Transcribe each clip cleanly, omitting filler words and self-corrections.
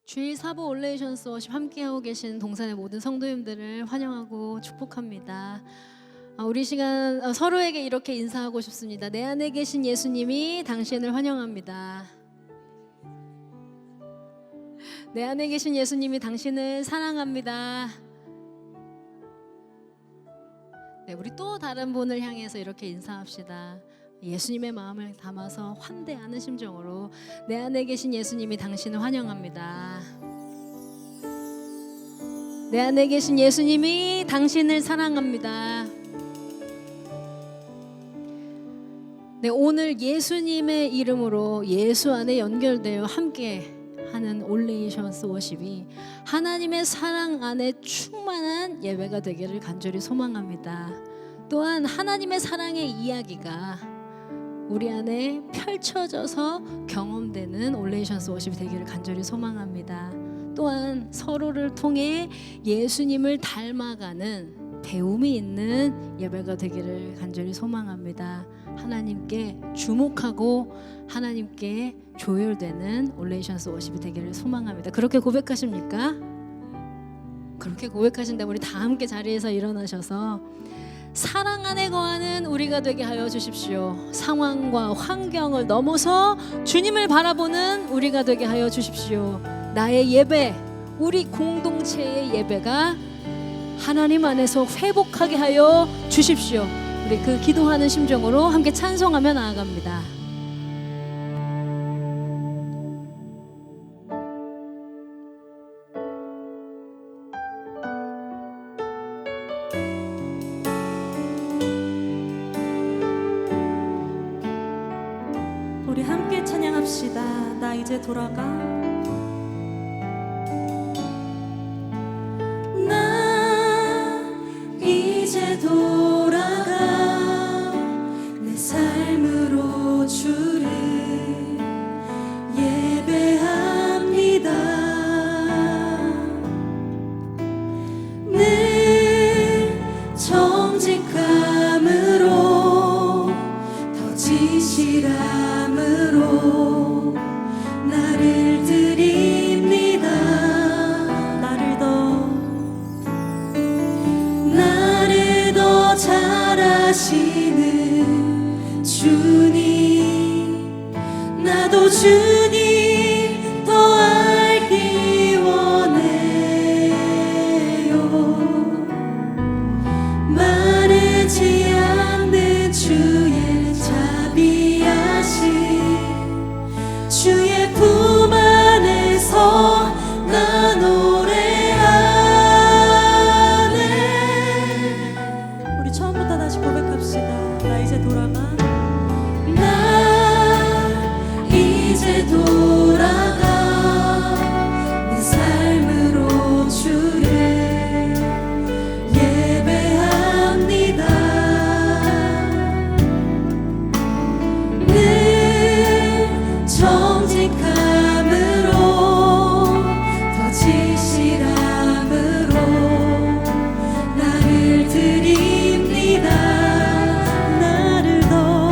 주일 사부 올레이션스 워십 함께하고 계신 동산의 모든 성도님들을 환영하고 축복합니다. 우리 시간 서로에게 이렇게 인사하고 싶습니다. 내 안에 계신 예수님이 당신을 환영합니다. 내 안에 계신 예수님이 당신을 사랑합니다. 네, 우리 또 다른 분을 향해서 이렇게 인사합시다. 예수님의 마음을 담아서 환대하는 심정으로 내 안에 계신 예수님이 당신을 환영합니다. 내 안에 계신 예수님이 당신을 사랑합니다. 네, 오늘 예수님의 이름으로 예수 안에 연결되어 함께 하는 올레이션스 워십이 하나님의 사랑 안에 충만한 예배가 되기를 간절히 소망합니다. 또한 하나님의 사랑의 이야기가 우리 안에 펼쳐져서 경험되는 올레이션스 워십이 되기를 간절히 소망합니다. 또한 서로를 통해 예수님을 닮아가는 배움이 있는 예배가 되기를 간절히 소망합니다. 하나님께 주목하고 하나님께 조율되는 올레이션스 워십이 되기를 소망합니다. 그렇게 고백하십니까? 그렇게 고백하신다면 우리 다 함께 자리에서 일어나셔서 사랑 안에 거하는 우리가 되게 하여 주십시오. 상황과 환경을 넘어서 주님을 바라보는 우리가 되게 하여 주십시오. 나의 예배, 우리 공동체의 예배가 하나님 안에서 회복하게 하여 주십시오. 우리 그 기도하는 심정으로 함께 찬송하며 나아갑니다. 우리 함께 찬양합시다. 나 이제 돌아가. 나 이제 돌아가 내 삶으로 주를 예배합니다. 늘 정직함으로 더 지시함으로 나를 드립니다. 나를 더 잘하시는 주님, 나도 주님 더 알기 원해요. 마르지 않는 주의 자비하신 주의 품 안에서 나 노래하네. 우리 처음부터 다시 고백합시다. 나 이제 돌아가. 나 이제 돌아가 내 삶으로 주를 예배합니다. 늘 정직함으로 더 진실함으로 나를 드립니다. 나를 더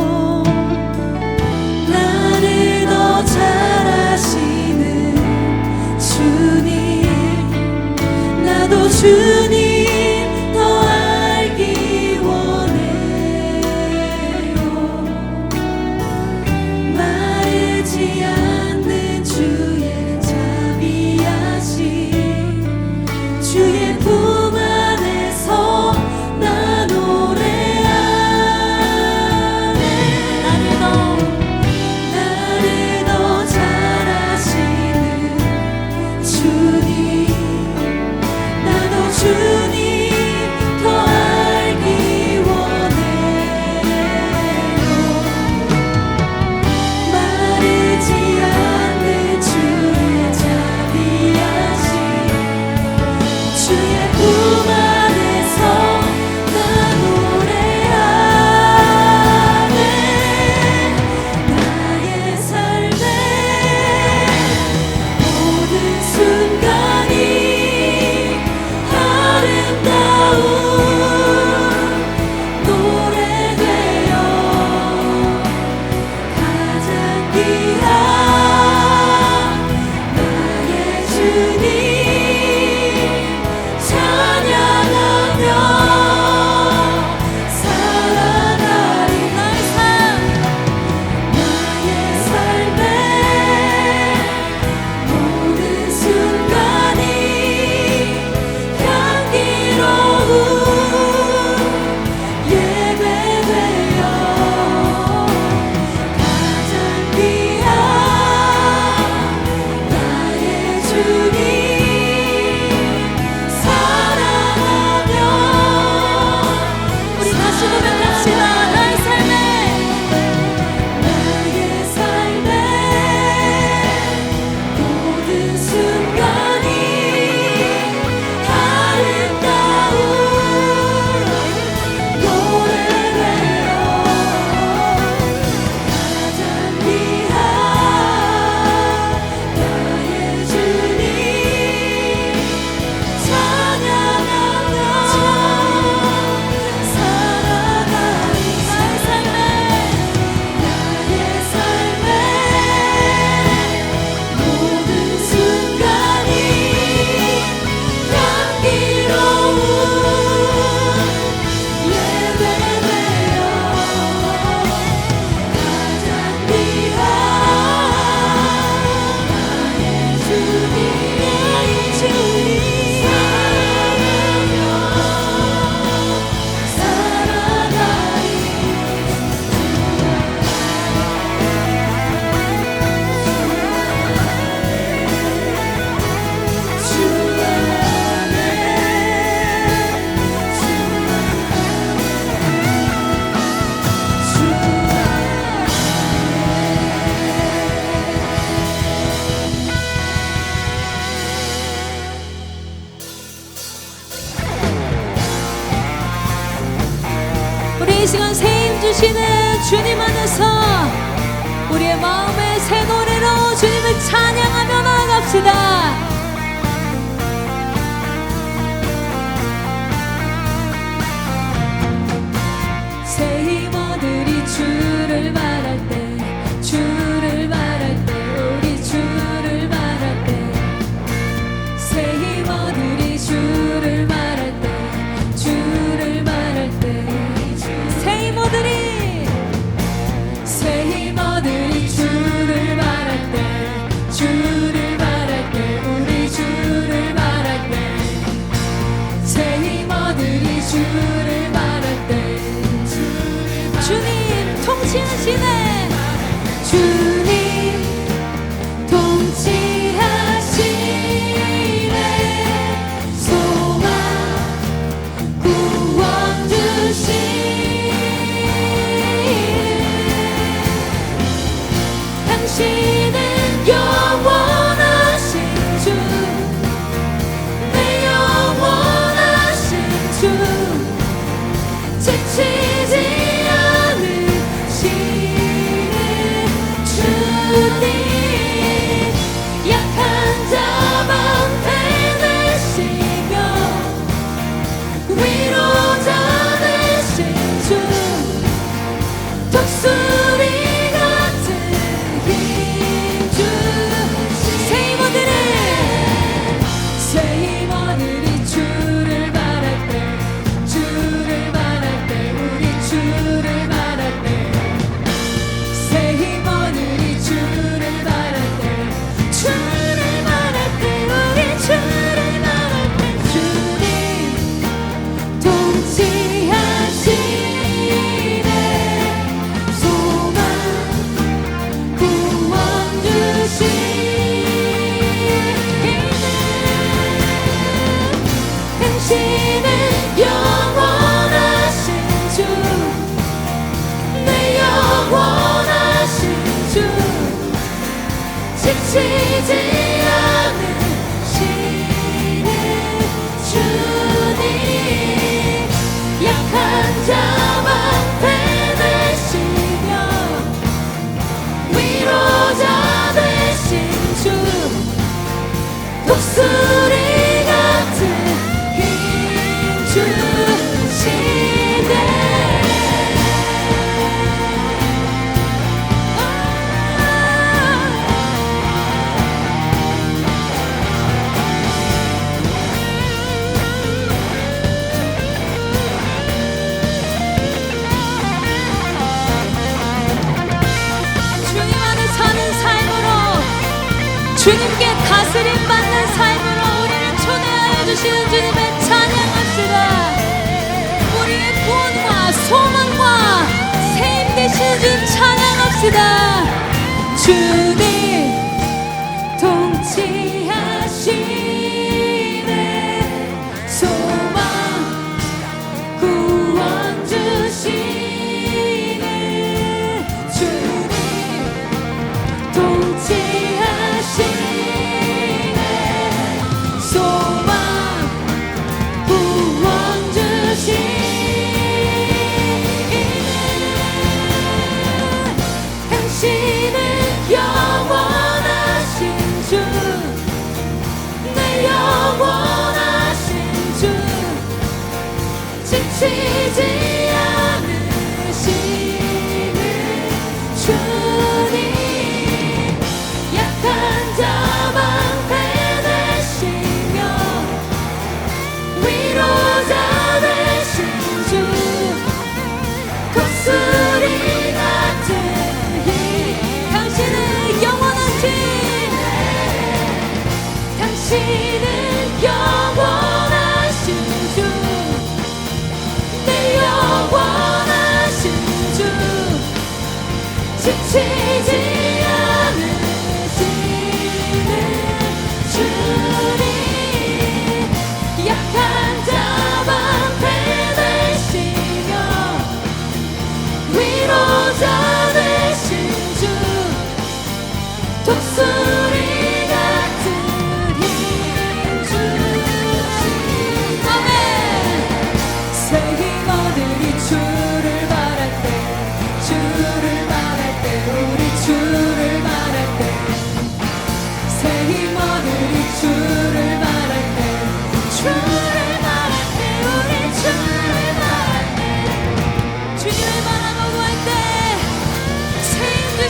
우리에게 이 시간 세임 주시는 주님 안에서 우리의 마음의 새 노래로 주님을 찬양하며 나아갑시다. 새 힘어들이 주를 바랄 때, 주를 바랄 때, 우리 주를 바랄 때, 새 힘어들이 주를 바랄 때, 주를 바랄 때, 새 힘어들이, 새 힘어들이 주를 바랄 때, 주를 바랄 때, 우리 주를 바랄 때, 새 힘어들이 주를 바랄 때, 주님 통치하시네. 주님 통치하시네. 소망 구원 주시네. 당신은 영원하신 주, 내 영원하신 주, 지치지 약한 자만 빼내시며 위로자 되신 주, 독수리 같은 힘 주신 새 힘어들이, 새 힘어들이 주를 바랄 때, 주를 바랄 때, 우리 주를 바랄 때, 새 힘어들이 주를 바랄 때, 주를 바랄 때, 우리 주를 바랄 때, 주님 통치하시네. 소망 구원 주시네. 당신은 영원하신 주, 내 영원하신 주, 지치지 않으시는 주님, 약한 자만 빼내시며 위로자 되신 주, 독수리 같은 힘 주시네. 주님께 다스림 받는 삶으로 우리를 초대하여 주시는 주님을 찬양합시다. 우리의 구원과 소망과 새 힘 되시는 주님 찬양합시다. 주님 통치하시네. 소망 구원 주시네. 주님 통치하시네. 소망 구원 주시네. 당신은 영원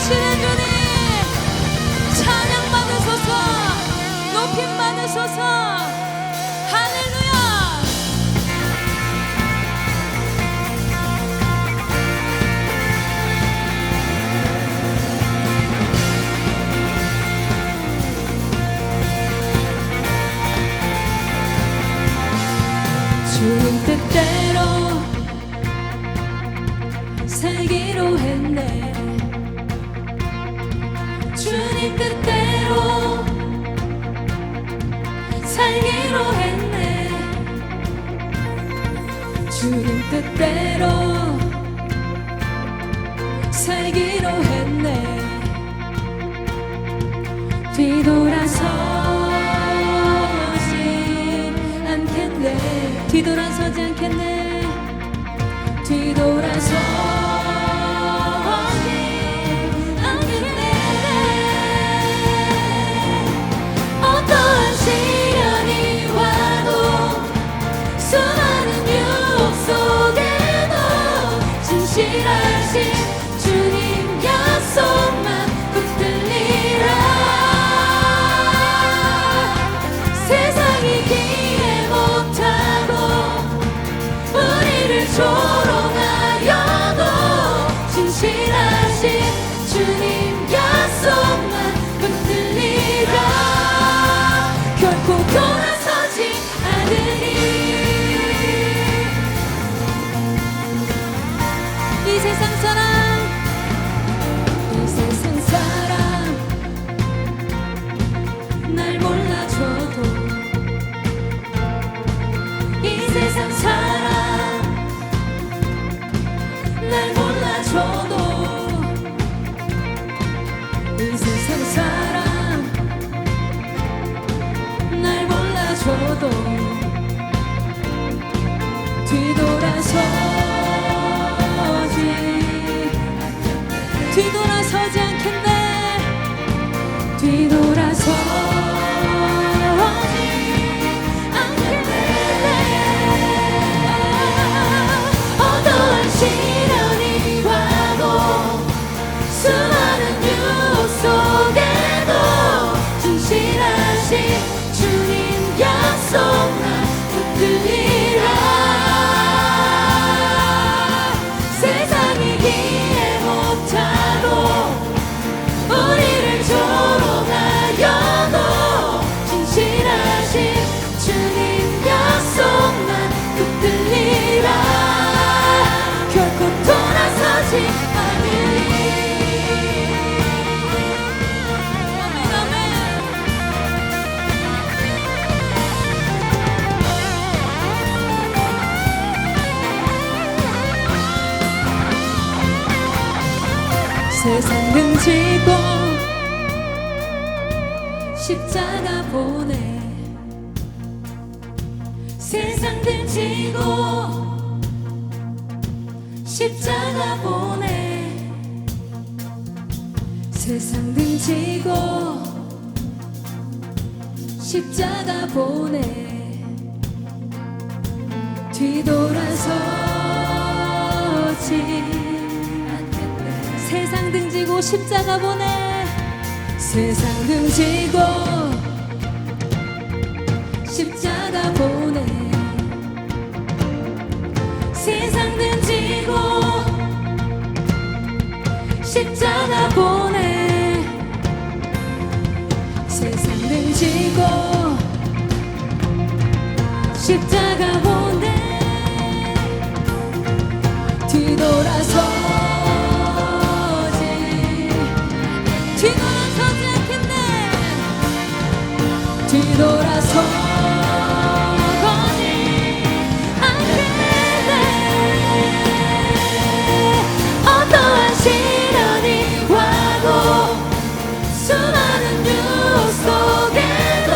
되시는 주님 찬양 받으소서 높임 받으소서 할렐루야. 주님 뜻대로 살기로 했네. 주님 뜻대로 살기로 했네. 주님 뜻대로 살기로 했네. 뒤돌아서지 않겠네. 뒤돌아서지 않겠네. 뒤돌아서지 않겠네. 어떠한 시련이 와도 수많은 유혹 속에도 진실하신 주님 약속만 붙들리라. 세상이 이해 못하고 우리를 조롱하여도 진실하신 주님 약속만 붙들리라. 결코 돌아서지 않으리. 이 세상 사람 날 몰라줘도 이 세상 사람 날 몰라줘도 이 세상 사람 날 몰라줘도 뒤돌아서지 않겠네. 뒤돌아서지 않겠네. 어떠한 시련이 와도 수많은 유혹 속에도 진실하신 주님 약속만 붙들리라. 세상이 이해 못하고 우리를 조롱하여도 진실하신 주님 약속만 붙들리라. 결코 돌아서지 않으리. 아멘, 세상 등지고 십자가 보내. 세상 등지고 십자가 보내. 세상 등지고 십자가 보내. 뒤돌아서지 않겠네. 세상 등지고 십자가 보내. 세상 등지고 십자가 보내. 세상 등지고 십자가 보내. 세상 등지고 십자가 보내. 뒤돌아서지 않겠네. 뒤돌아서지 않겠네. 어떠한 시련이 와도 수많은 유혹 속에도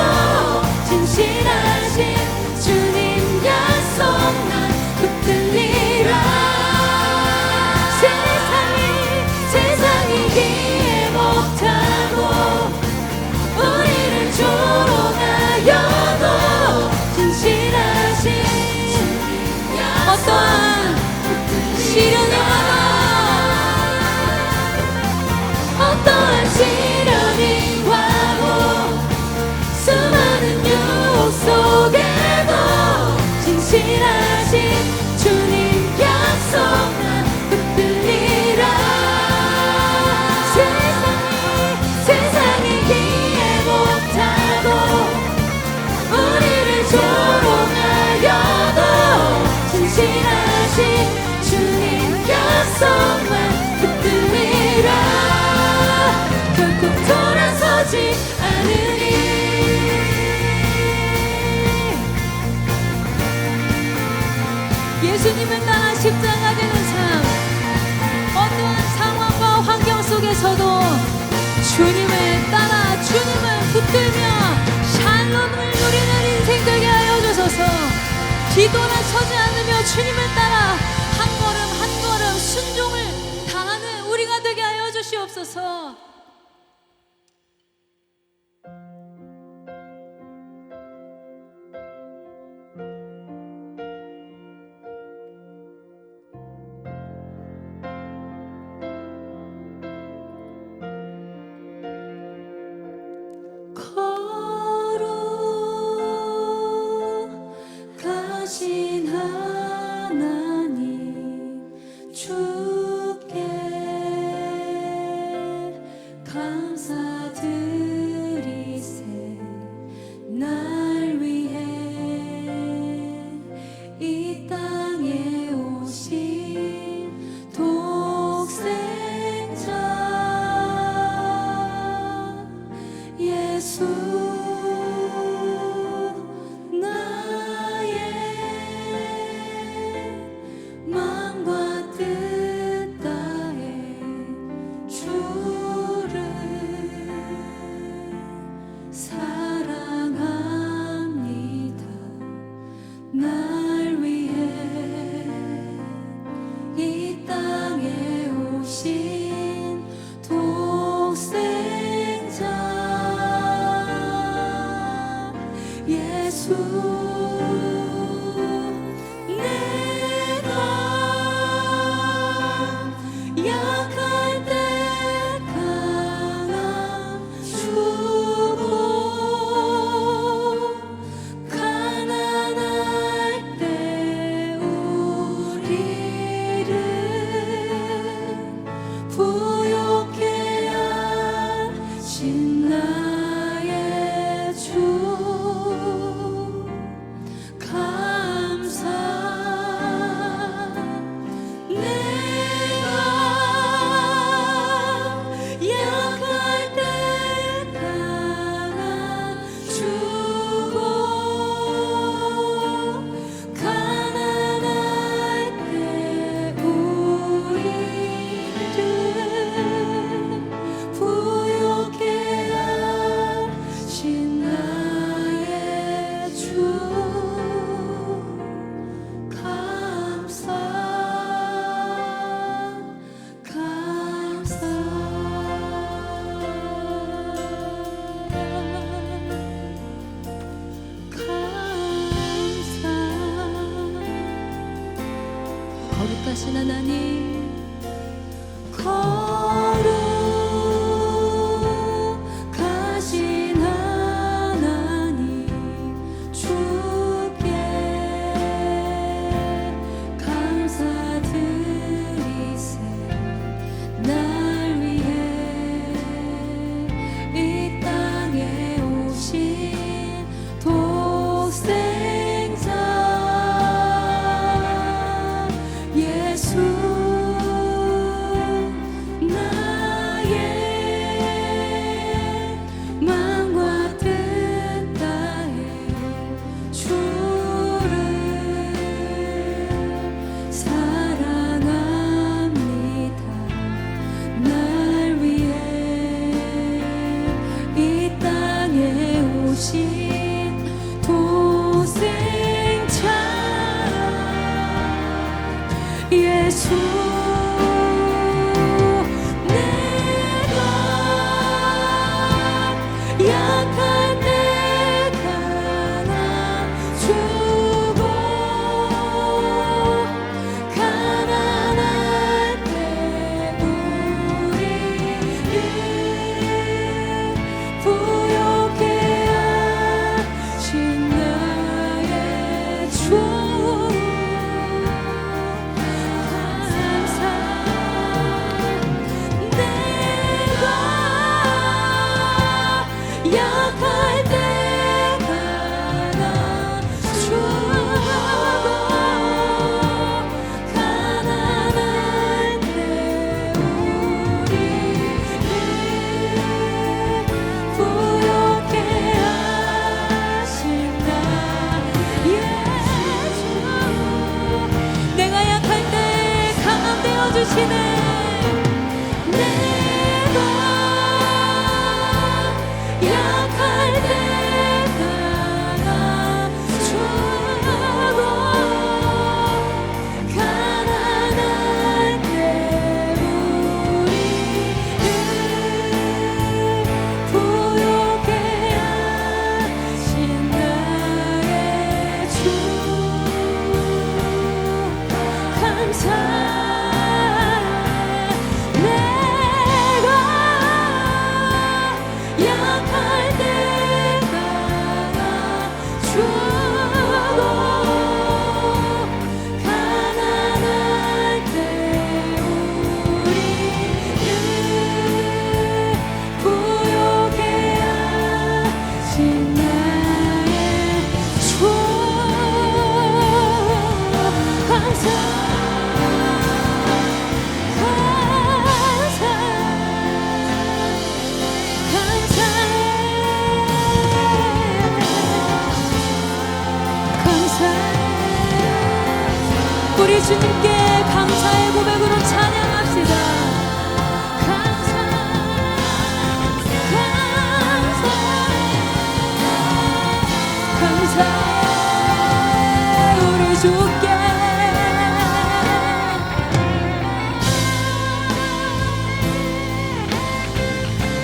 진실하신 주님 약속만 붙들리라. 세상이 이해 못하고 우리를 조롱하여도 진실하신 어떠한 시련이 와도 속에서도 주님을 따라 주님을 붙들며 샬롬을 누리는 인생 되게 하여 주소서. 뒤돌아서지 않으며 주님을 따라 한 걸음 한 걸음 순종을 다하는 우리가 되게 하여 주시옵소서. 거룩하신 하나님 주께 감사드리세. 날 위해 이 땅에 오신 독생자 예수 나의 마음과 뜻 다해 주를 사랑합니다. 날 위해 이 땅에 오신 독생자 예수 내가 약할 때 강한 주고 가난할 때 우리를 부욕해 하신 나의 주 감사. 내가 약할 때 강한 주고 가난할 때 우리를 부욕해 하신 나의 주 감사 감사. 감사. 거룩하신 하나님 거룩하신 하나님 주께 감사드리세. 날 위해 이 땅에 오신 독생자 예수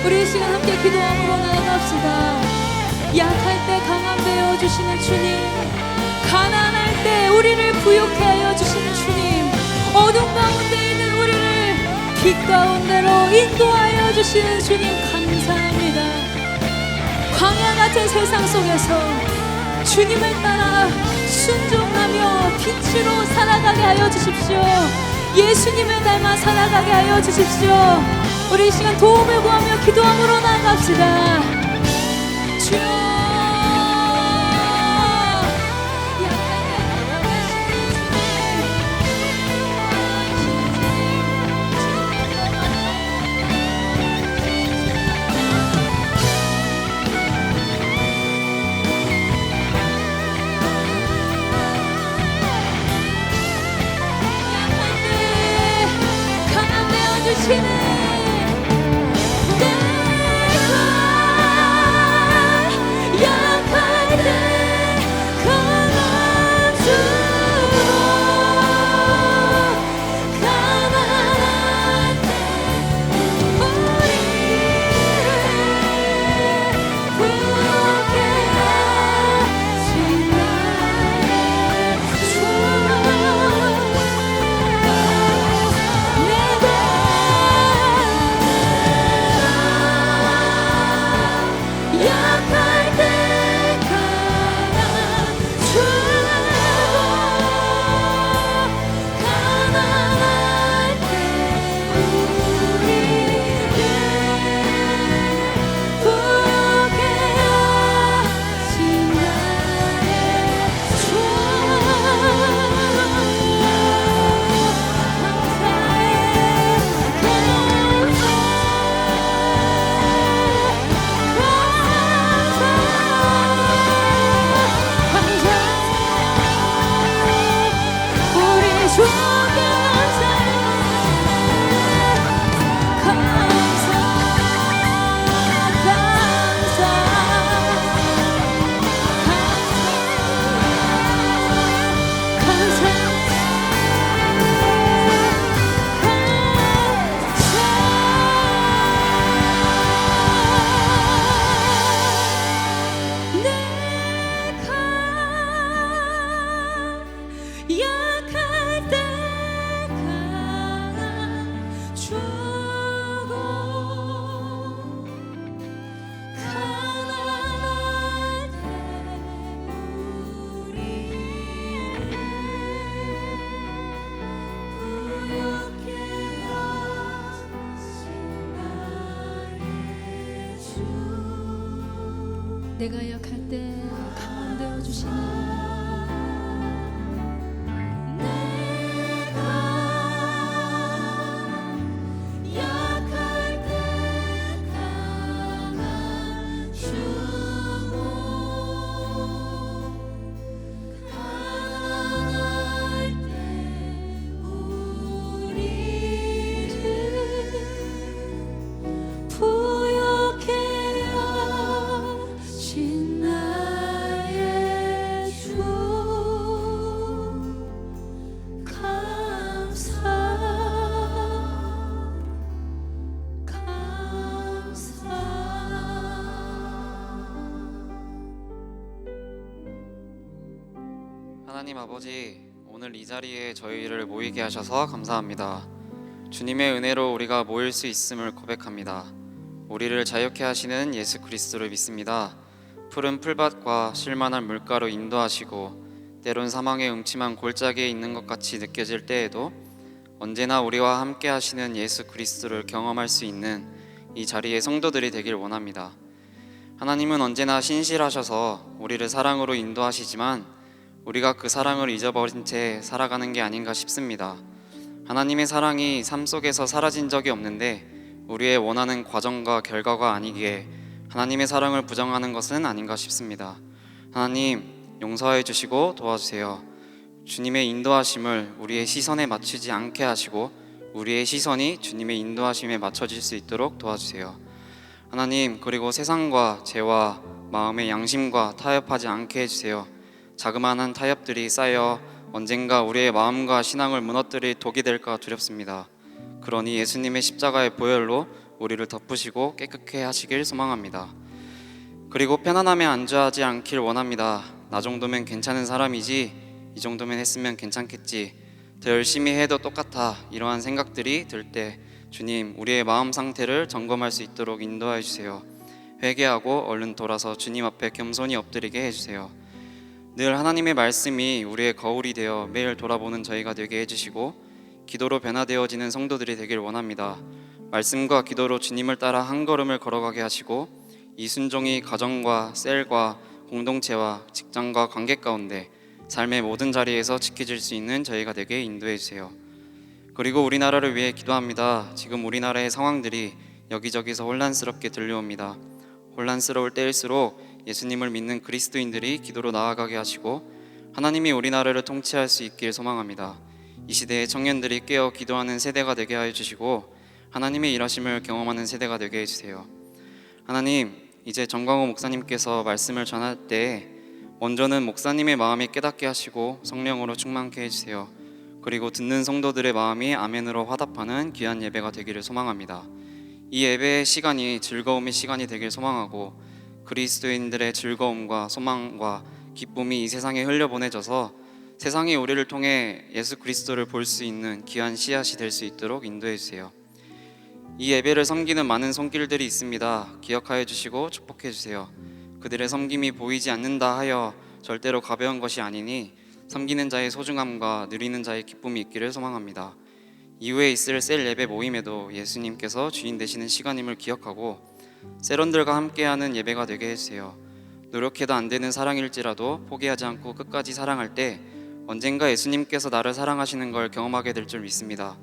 우리 이 시간 함께 기도함으로 나아갑시다. 약할 때 강함 되어 주시는 주님, 가난할 때 우리를 부욕해 하여 주시는 주님, 어둠 가운데 있는 우리를 빛 가운데로 인도하여 주시는 주님 감사합니다. 광야 같은 세상 속에서 주님을 따라 순종하며 빛으로 살아가게 하여 주십시오. 예수님을 닮아 살아가게 하여 주십시오. 우리 이 시간 도움을 구하며 기도함으로 나아갑시다. 주여, 내가 약할 때 강함 되어 주시는 하나님 아버지, 오늘 이 자리에 저희를 모이게 하셔서 감사합니다. 주님의 은혜로 우리가 모일 수 있음을 고백합니다. 우리를 자유케 하시는 예수 그리스도를 믿습니다. 푸른 풀밭과 실만한 물가로 인도하시고 때론 사망의 음침한 골짜기에 있는 것 같이 느껴질 때에도 언제나 우리와 함께 하시는 예수 그리스도를 경험할 수 있는 이 자리의 성도들이 되길 원합니다. 하나님은 언제나 신실하셔서 우리를 사랑으로 인도하시지만 우리가 그 사랑을 잊어버린 채 살아가는 게 아닌가 싶습니다. 하나님의 사랑이 삶 속에서 사라진 적이 없는데 우리의 원하는 과정과 결과가 아니기에 하나님의 사랑을 부정하는 것은 아닌가 싶습니다. 하나님, 용서해 주시고 도와주세요. 주님의 인도하심을 우리의 시선에 맞추지 않게 하시고 우리의 시선이 주님의 인도하심에 맞춰질 수 있도록 도와주세요. 하나님, 그리고 세상과 죄와 마음의 양심과 타협하지 않게 해주세요. 자그마한 타협들이 쌓여 언젠가 우리의 마음과 신앙을 무너뜨릴 독이 될까 두렵습니다. 그러니 예수님의 십자가의 보혈로 우리를 덮으시고 깨끗게 하시길 소망합니다. 그리고 편안함에 안주하지 않길 원합니다. 나 정도면 괜찮은 사람이지, 이 정도면 했으면 괜찮겠지, 더 열심히 해도 똑같아, 이러한 생각들이 들 때 주님, 우리의 마음 상태를 점검할 수 있도록 인도하여 주세요. 회개하고 얼른 돌아서 주님 앞에 겸손히 엎드리게 해주세요. 늘 하나님의 말씀이 우리의 거울이 되어 매일 돌아보는 저희가 되게 해주시고 기도로 변화되어지는 성도들이 되길 원합니다. 말씀과 기도로 주님을 따라 한 걸음을 걸어가게 하시고 이 순종이 가정과 셀과 공동체와 직장과 관계 가운데 삶의 모든 자리에서 지켜질 수 있는 저희가 되게 인도해 주세요. 그리고 우리나라를 위해 기도합니다. 지금 우리나라의 상황들이 여기저기서 혼란스럽게 들려옵니다. 혼란스러울 때일수록 예수님을 믿는 그리스도인들이 기도로 나아가게 하시고 하나님이 우리나라를 통치할 수 있길 소망합니다. 이 시대의 청년들이 깨어 기도하는 세대가 되게 하여 주시고 하나님의 일하심을 경험하는 세대가 되게 해주세요. 하나님, 이제 정광호 목사님께서 말씀을 전할 때 먼저는 목사님의 마음이 깨닫게 하시고 성령으로 충만케 해주세요. 그리고 듣는 성도들의 마음이 아멘으로 화답하는 귀한 예배가 되기를 소망합니다. 이 예배의 시간이 즐거움의 시간이 되길 소망하고 그리스도인들의 즐거움과 소망과 기쁨이 이 세상에 흘려보내져서 세상이 우리를 통해 예수 그리스도를 볼 수 있는 귀한 씨앗이 될 수 있도록 인도해 주세요. 이 예배를 섬기는 많은 손길들이 있습니다. 기억하여 주시고 축복해 주세요. 그들의 섬김이 보이지 않는다 하여 절대로 가벼운 것이 아니니 섬기는 자의 소중함과 누리는 자의 기쁨이 있기를 소망합니다. 이후에 있을 셀 예배 모임에도 예수님께서 주인 되시는 시간임을 기억하고 셀원들과 함께하는 예배가 되게 해주세요. 노력해도 안 되는 사랑일지라도 포기하지 않고 끝까지 사랑할 때 언젠가 예수님께서 나를 사랑하시는 걸 경험하게 될 줄 믿습니다.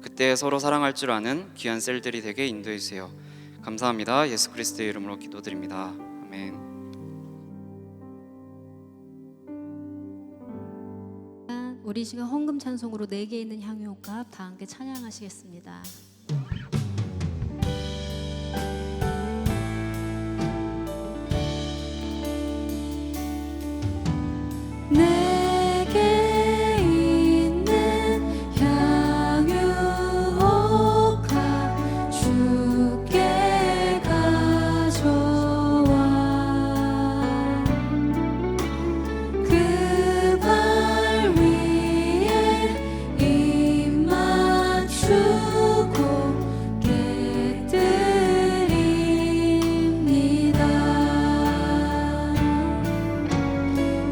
그때 서로 사랑할 줄 아는 귀한 셀들이 되게 인도해 주세요. 감사합니다. 예수 그리스도의 이름으로 기도드립니다. 아멘. 우리 시간 헌금 찬송으로 내게 있는 향유값 다 함께 찬양하시겠습니다. 내게 있는 향유옥합 주께 가져와 그 발 위에 입 맞추고 깨뜨립니다.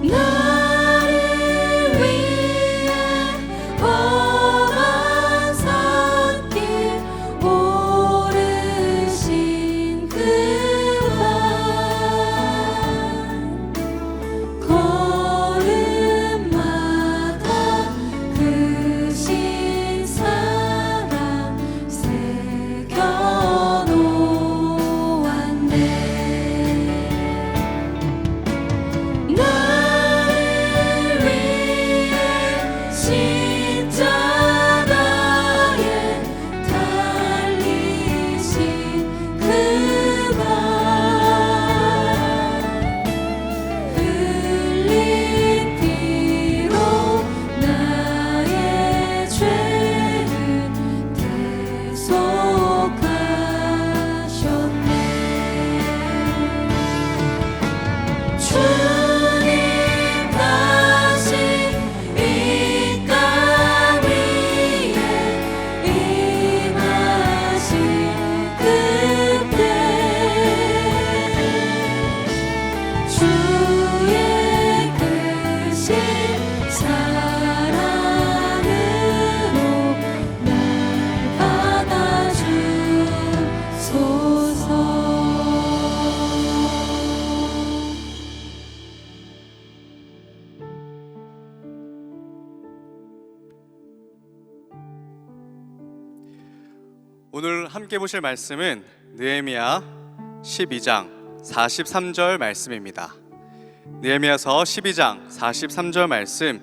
나를 위해 험한 산길 오르신 그 발 걸음마다 그 신사랑 새겨놓았네. 나를 위해 십자가에 달리신 그 발 흘린 피로 나의 죄를 대속하셨네. 주님 다시 이 땅 위에 임하신 그때 주의 크신 사랑으로 날 받아주소서. 오늘 함께 보실 말씀은 느헤미야 12장 43절 말씀입니다. 느헤미야서 12장 43절 말씀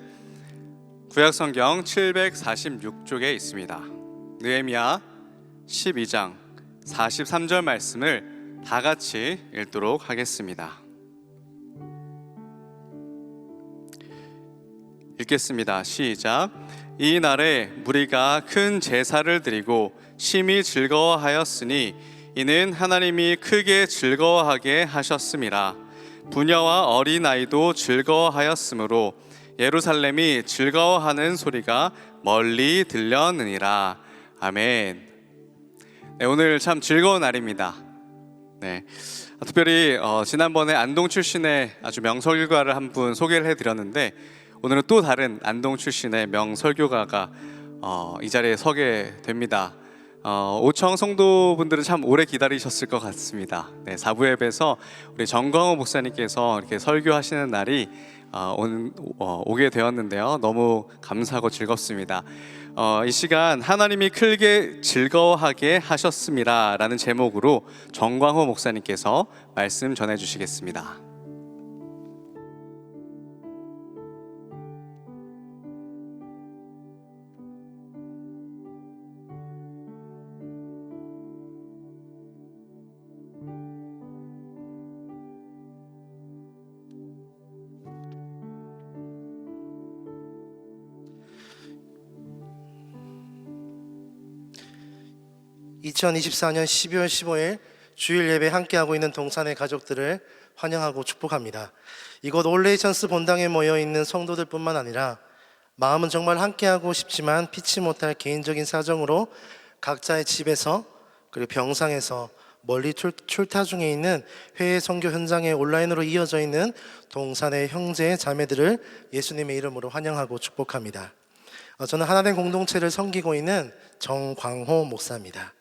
구약성경 746쪽에 있습니다. 느헤미야 12장 43절 말씀을 다 같이 읽도록 하겠습니다. 읽겠습니다. 시작. 이 날에 무리가 큰 제사를 드리고 심히 즐거워하였으니 이는 하나님이 크게 즐거워하게 하셨음이라. 부녀와 어린아이도 즐거워하였으므로 예루살렘이 즐거워하는 소리가 멀리 들렸느니라. 아멘. 네, 오늘 참 즐거운 날입니다. 네, 특별히 지난번에 안동 출신의 아주 명설교가를 한 분 소개를 해드렸는데, 오늘은 또 다른 안동 출신의 명설교가가 이 자리에 서게 됩니다. 오청 성도분들은 참 오래 기다리셨을 것 같습니다. 네, 사부 예배에서 우리 정광호 목사님께서 이렇게 설교하시는 날이 오게 되었는데요. 너무 감사하고 즐겁습니다. 이 시간 하나님이 크게 즐거워하게 하셨습니다 라는 제목으로 정광호 목사님께서 말씀 전해주시겠습니다. 2024년 12월 15일 주일 예배 함께하고 있는 동산의 가족들을 환영하고 축복합니다. 이곳 올레이션스 본당에 모여있는 성도들뿐만 아니라 마음은 정말 함께하고 싶지만 피치 못할 개인적인 사정으로 각자의 집에서 그리고 병상에서 멀리 출타 중에 있는 회의 선교 현장에 온라인으로 이어져 있는 동산의 형제 자매들을 예수님의 이름으로 환영하고 축복합니다. 저는 하나된 공동체를 섬기고 있는 정광호 목사입니다.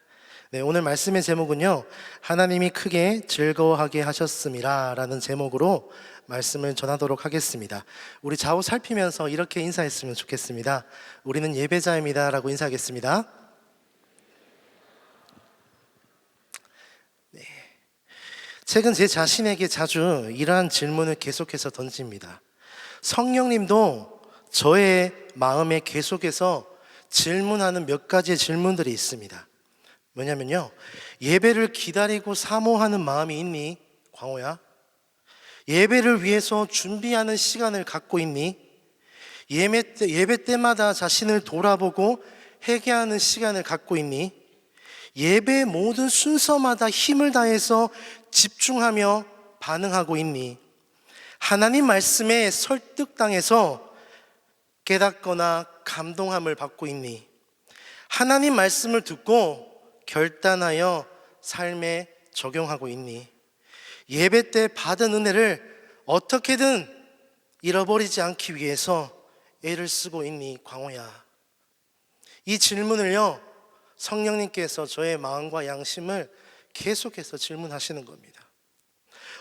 네, 오늘 말씀의 제목은요, 하나님이 크게 즐거워하게 하셨음이라 라는 제목으로 말씀을 전하도록 하겠습니다. 우리 좌우 살피면서 이렇게 인사했으면 좋겠습니다. 우리는 예배자입니다 라고 인사하겠습니다. 네. 최근 제 자신에게 자주 이러한 질문을 계속해서 던집니다. 성령님도 저의 마음에 계속해서 질문하는 몇 가지의 질문들이 있습니다. 뭐냐면요, 예배를 기다리고 사모하는 마음이 있니? 광호야. 예배를 위해서 준비하는 시간을 갖고 있니? 예배 때마다 자신을 돌아보고 회개하는 시간을 갖고 있니? 예배 모든 순서마다 힘을 다해서 집중하며 반응하고 있니? 하나님 말씀에 설득당해서 깨닫거나 감동함을 받고 있니? 하나님 말씀을 듣고 결단하여 삶에 적용하고 있니? 예배 때 받은 은혜를 어떻게든 잃어버리지 않기 위해서 애를 쓰고 있니? 광호야. 이 질문을요, 성령님께서 저의 마음과 양심을 계속해서 질문하시는 겁니다.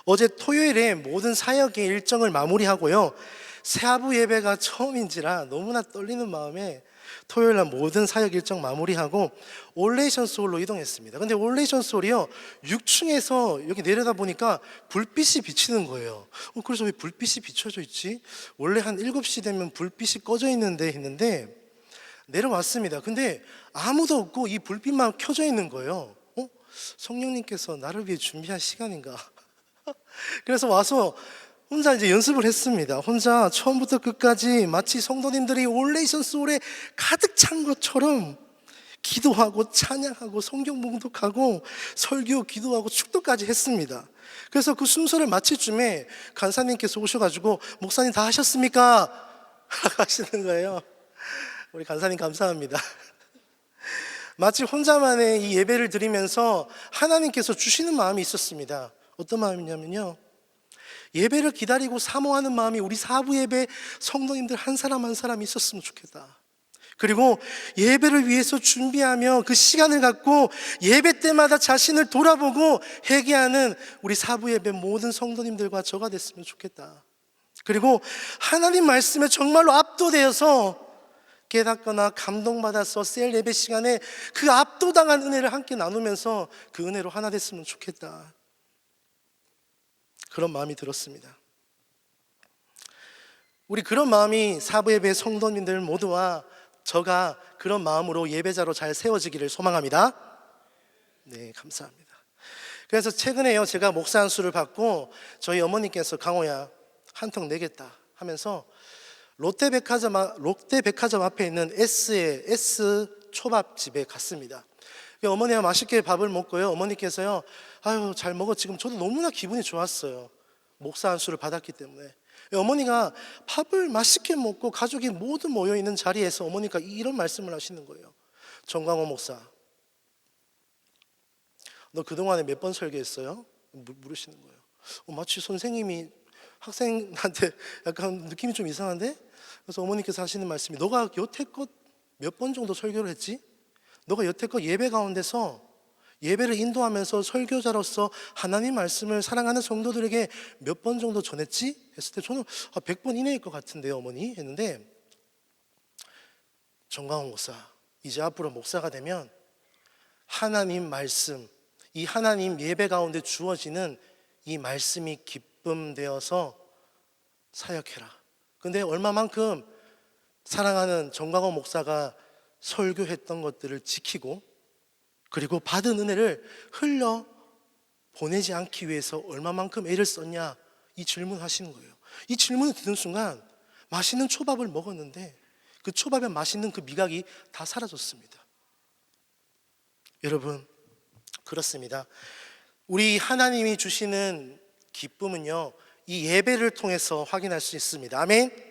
어제 토요일에 모든 사역의 일정을 마무리하고요, 사부 예배가 처음인지라 너무나 떨리는 마음에 토요일 날 모든 사역 일정 마무리하고 올레이션스 홀로 이동했습니다. 근데 올레이션스 홀이요, 6층에서 여기 내려다 보니까 불빛이 비치는 거예요. 그래서 왜 불빛이 비춰져 있지? 원래 한 7시 되면 불빛이 꺼져 있는데 했는데 내려왔습니다. 근데 아무도 없고 이 불빛만 켜져 있는 거예요. 성령님께서 나를 위해 준비한 시간인가? 그래서 와서 혼자 이제 연습을 했습니다. 혼자 처음부터 끝까지 마치 성도님들이 올레이션스 홀에 가득 찬 것처럼 기도하고 찬양하고 성경 봉독하고 설교 기도하고 축도까지 했습니다. 그래서 그 순서를 마칠 쯤에 간사님께서 오셔가지고 목사님 다 하셨습니까? 하시는 거예요. 우리 간사님 감사합니다. 마치 혼자만의 이 예배를 드리면서 하나님께서 주시는 마음이 있었습니다. 어떤 마음이냐면요, 예배를 기다리고 사모하는 마음이 우리 사부 예배 성도님들 한 사람 한 사람 있었으면 좋겠다. 그리고 예배를 위해서 준비하며 그 시간을 갖고 예배 때마다 자신을 돌아보고 회개하는 우리 사부 예배 모든 성도님들과 저가 됐으면 좋겠다. 그리고 하나님 말씀에 정말로 압도되어서 깨닫거나 감동받아서 셀 예배 시간에 그 압도당한 은혜를 함께 나누면서 그 은혜로 하나 됐으면 좋겠다. 그런 마음이 들었습니다. 우리 그런 마음이 사부 예배 성도님들 모두와 저가 그런 마음으로 예배자로 잘 세워지기를 소망합니다. 네, 감사합니다. 그래서 최근에요, 제가 목사 안수를 받고 저희 어머니께서 강호야 한 통 내겠다 하면서 롯데백화점 앞에 있는 S 초밥집에 갔습니다. 어머니가 맛있게 밥을 먹고요. 어머니께서요, 아유 잘 먹어. 지금 저도 너무나 기분이 좋았어요. 목사 안수를 받았기 때문에. 어머니가 밥을 맛있게 먹고 가족이 모두 모여 있는 자리에서 어머니가 이런 말씀을 하시는 거예요. 정광호 목사, 너 그동안에 몇 번 설교했어요? 물으시는 거예요. 마치 선생님이 학생한테 약간 느낌이 좀 이상한데? 그래서 어머니께서 하시는 말씀이, 너가 여태껏 몇 번 정도 설교를 했지? 너가 여태껏 예배 가운데서 예배를 인도하면서 설교자로서 하나님 말씀을 사랑하는 성도들에게 몇 번 정도 전했지? 했을 때 저는 100번 이내일 것 같은데요 어머니 했는데, 정광훈 목사, 이제 앞으로 목사가 되면 하나님 말씀, 이 하나님 예배 가운데 주어지는 이 말씀이 기쁨되어서 사역해라. 근데 얼마만큼 사랑하는 정광훈 목사가 설교했던 것들을 지키고 그리고 받은 은혜를 흘려 보내지 않기 위해서 얼마만큼 애를 썼냐, 이 질문하시는 거예요. 이 질문을 듣는 순간 맛있는 초밥을 먹었는데 그 초밥에 맛있는 그 미각이 다 사라졌습니다. 여러분, 그렇습니다. 우리 하나님이 주시는 기쁨은요, 이 예배를 통해서 확인할 수 있습니다. 아멘.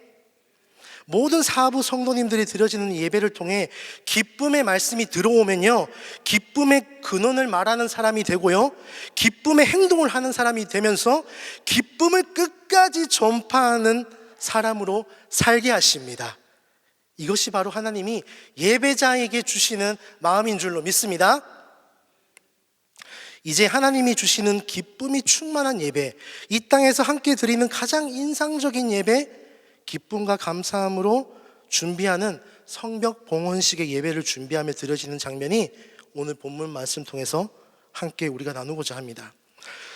모든 사부 성도님들이 드려지는 예배를 통해 기쁨의 말씀이 들어오면요, 기쁨의 근원을 말하는 사람이 되고요, 기쁨의 행동을 하는 사람이 되면서 기쁨을 끝까지 전파하는 사람으로 살게 하십니다. 이것이 바로 하나님이 예배자에게 주시는 마음인 줄로 믿습니다. 이제 하나님이 주시는 기쁨이 충만한 예배, 이 땅에서 함께 드리는 가장 인상적인 예배, 기쁨과 감사함으로 준비하는 성벽 봉헌식의 예배를 준비하며 드려지는 장면이 오늘 본문 말씀 통해서 함께 우리가 나누고자 합니다.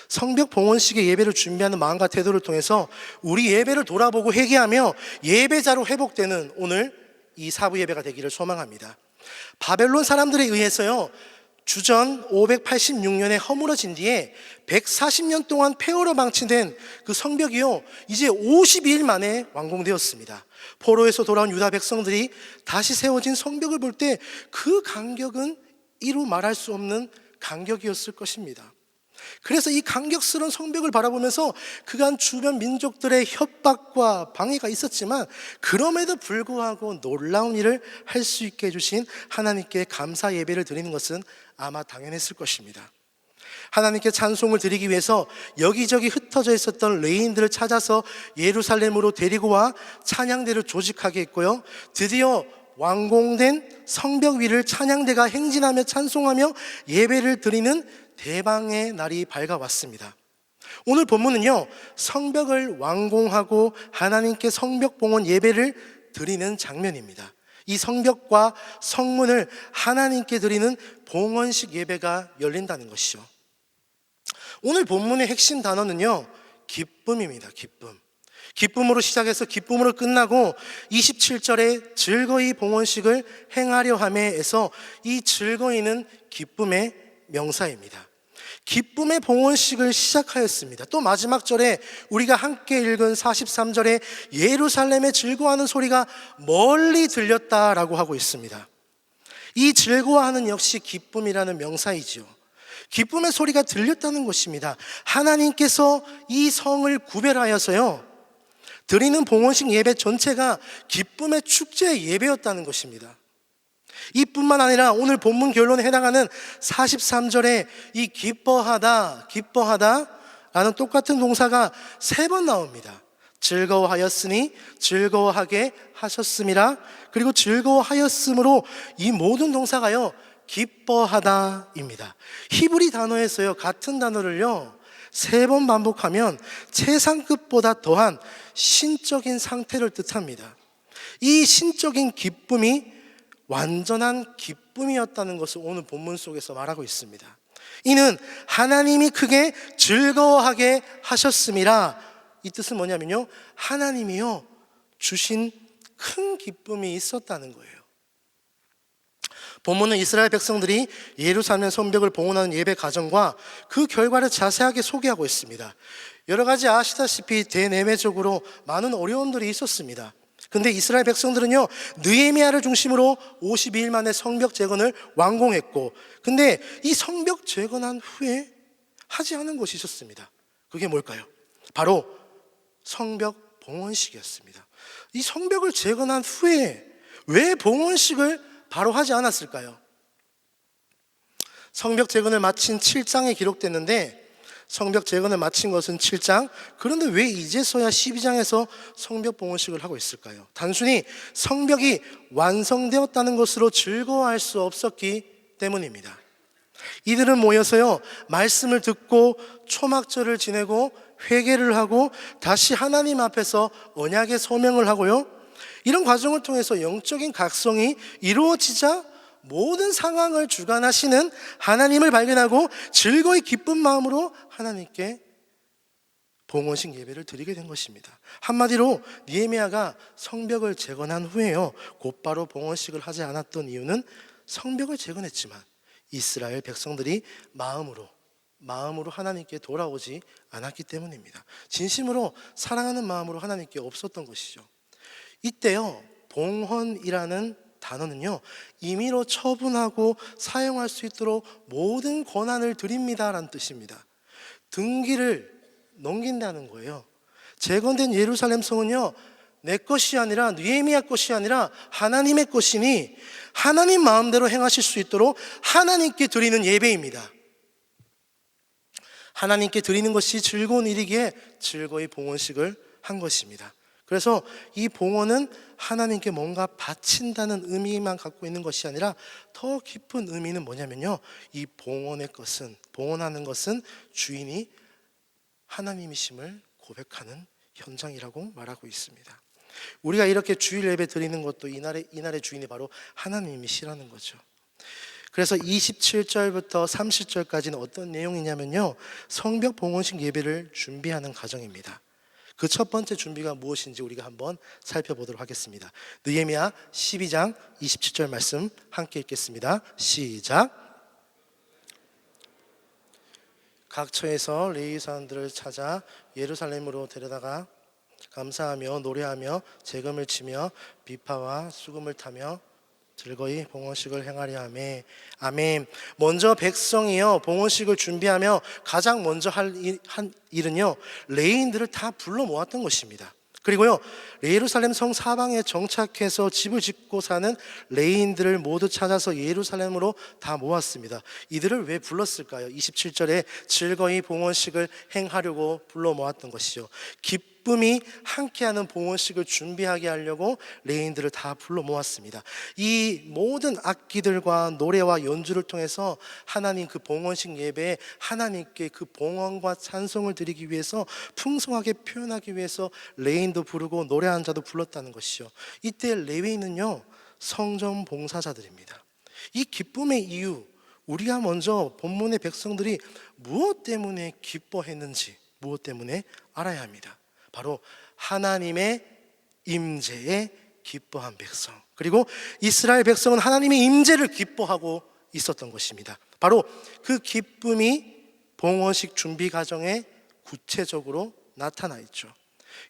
성벽 봉헌식의 예배를 준비하는 마음과 태도를 통해서 우리 예배를 돌아보고 회개하며 예배자로 회복되는 오늘 이 사부 예배가 되기를 소망합니다. 바벨론 사람들에 의해서요, 주전 586년에 허물어진 뒤에 140년 동안 폐허로 망치된 그 성벽이요, 이제 52일 만에 완공되었습니다. 포로에서 돌아온 유다 백성들이 다시 세워진 성벽을 볼 때 그 간격은 이루 말할 수 없는 간격이었을 것입니다. 그래서 이 간격스러운 성벽을 바라보면서 그간 주변 민족들의 협박과 방해가 있었지만 그럼에도 불구하고 놀라운 일을 할 수 있게 해주신 하나님께 감사 예배를 드리는 것은 아마 당연했을 것입니다. 하나님께 찬송을 드리기 위해서 여기저기 흩어져 있었던 레인들을 찾아서 예루살렘으로 데리고 와 찬양대를 조직하게 했고요, 드디어 완공된 성벽 위를 찬양대가 행진하며 찬송하며 예배를 드리는 대방의 날이 밝아왔습니다. 오늘 본문은요, 성벽을 완공하고 하나님께 성벽 봉헌 예배를 드리는 장면입니다. 이 성벽과 성문을 하나님께 드리는 봉헌식 예배가 열린다는 것이죠. 오늘 본문의 핵심 단어는요, 기쁨입니다. 기쁨으로 시작해서 기쁨으로 끝나고 27절에 즐거이 봉헌식을 행하려 함에에서 이 즐거이는 기쁨의 명사입니다. 기쁨의 봉헌식을 시작하였습니다. 또 마지막 절에 우리가 함께 읽은 43절에 예루살렘에 즐거워하는 소리가 멀리 들렸다라고 하고 있습니다. 이 즐거워하는 역시 기쁨이라는 명사이죠. 기쁨의 소리가 들렸다는 것입니다. 하나님께서 이 성을 구별하여서요, 드리는 봉헌식 예배 전체가 기쁨의 축제 예배였다는 것입니다. 이뿐만 아니라 오늘 본문 결론에 해당하는 43절에 이 기뻐하다 라는 똑같은 동사가 3번 나옵니다. 즐거워하였으니 즐거워하게 하셨음이라. 그리고 즐거워하였으므로 이 모든 동사가요, 기뻐하다입니다. 히브리 단어에서요, 같은 단어를요 3번 반복하면 최상급보다 더한 신적인 상태를 뜻합니다. 이 신적인 기쁨이 완전한 기쁨이었다는 것을 오늘 본문 속에서 말하고 있습니다. 이는 하나님이 크게 즐거워하게 하셨음이라. 이 뜻은 뭐냐면요, 하나님이요 주신 큰 기쁨이 있었다는 거예요. 본문은 이스라엘 백성들이 예루살렘 성벽을 봉헌하는 예배 과정과 그 결과를 자세하게 소개하고 있습니다. 여러 가지 아시다시피 대내외적으로 많은 어려움들이 있었습니다. 근데 이스라엘 백성들은요, 느헤미야를 중심으로 52일 만에 성벽 재건을 완공했고, 근데 이 성벽 재건한 후에 하지 않은 것이 있었습니다. 그게 뭘까요? 바로 성벽 봉헌식이었습니다. 이 성벽을 재건한 후에 왜 봉헌식을 바로 하지 않았을까요? 성벽 재건을 마친 7장에 기록됐는데, 성벽 재건을 마친 것은 7장. 그런데 왜 이제서야 12장에서 성벽 봉헌식을 하고 있을까요? 단순히 성벽이 완성되었다는 것으로 즐거워할 수 없었기 때문입니다. 이들은 모여서요, 말씀을 듣고 초막절을 지내고 회개를 하고 다시 하나님 앞에서 언약의 소명을 하고요, 이런 과정을 통해서 영적인 각성이 이루어지자 모든 상황을 주관하시는 하나님을 발견하고 즐거이 기쁜 마음으로 하나님께 봉헌식 예배를 드리게 된 것입니다. 한마디로 느헤미야가 성벽을 재건한 후에요, 곧바로 봉헌식을 하지 않았던 이유는 성벽을 재건했지만 이스라엘 백성들이 마음으로 하나님께 돌아오지 않았기 때문입니다. 진심으로 사랑하는 마음으로 하나님께 없었던 것이죠. 이때요, 봉헌이라는 단어는요, 임의로 처분하고 사용할 수 있도록 모든 권한을 드립니다라는 뜻입니다. 등기를 넘긴다는 거예요. 재건된 예루살렘 성은요, 내 것이 아니라 느헤미야 것이 아니라 하나님의 것이니 하나님 마음대로 행하실 수 있도록 하나님께 드리는 예배입니다. 하나님께 드리는 것이 즐거운 일이기에 즐거이 봉헌식을 한 것입니다. 그래서 이 봉헌은 하나님께 뭔가 바친다는 의미만 갖고 있는 것이 아니라 더 깊은 의미는 뭐냐면요, 이 봉헌하는 것은 주인이 하나님이심을 고백하는 현장이라고 말하고 있습니다. 우리가 이렇게 주일 예배 드리는 것도 이날의 주인이 바로 하나님이시라는 거죠. 그래서 27절부터 30절까지는 어떤 내용이냐면요, 성벽 봉헌식 예배를 준비하는 과정입니다. 그 첫 번째 준비가 무엇인지 우리가 한번 살펴보도록 하겠습니다. 느헤미야 12장 27절 말씀 함께 읽겠습니다. 시작. 각처에서 레위 사람들을 찾아 예루살렘으로 데려다가 감사하며 노래하며 재금을 치며 비파와 수금을 타며 즐거이 봉헌식을 행하려 하매. 아멘. 먼저 백성이요, 봉헌식을 준비하며 가장 먼저 한 일은요, 레위인들을 다 불러 모았던 것입니다. 그리고요, 예루살렘 성 사방에 정착해서 집을 짓고 사는 레위인들을 모두 찾아서 예루살렘으로 다 모았습니다. 이들을 왜 불렀을까요? 27절에 즐거이 봉헌식을 행하려고 불러 모았던 것이죠. 기쁨이 함께하는 봉헌식을 준비하게 하려고 레위인들을 다 불러 모았습니다. 이 모든 악기들과 노래와 연주를 통해서 하나님 그 봉헌식 예배에 하나님께 그 봉헌과 찬송을 드리기 위해서 풍성하게 표현하기 위해서 레위인도 부르고 노래하는 자도 불렀다는 것이죠. 이때 레위인은요, 성전 봉사자들입니다. 이 기쁨의 이유, 우리가 먼저 본문의 백성들이 무엇 때문에 기뻐했는지, 무엇 때문에 알아야 합니다. 바로 하나님의 임재에 기뻐한 백성, 그리고 이스라엘 백성은 하나님의 임재를 기뻐하고 있었던 것입니다. 바로 그 기쁨이 봉헌식 준비 과정에 구체적으로 나타나 있죠.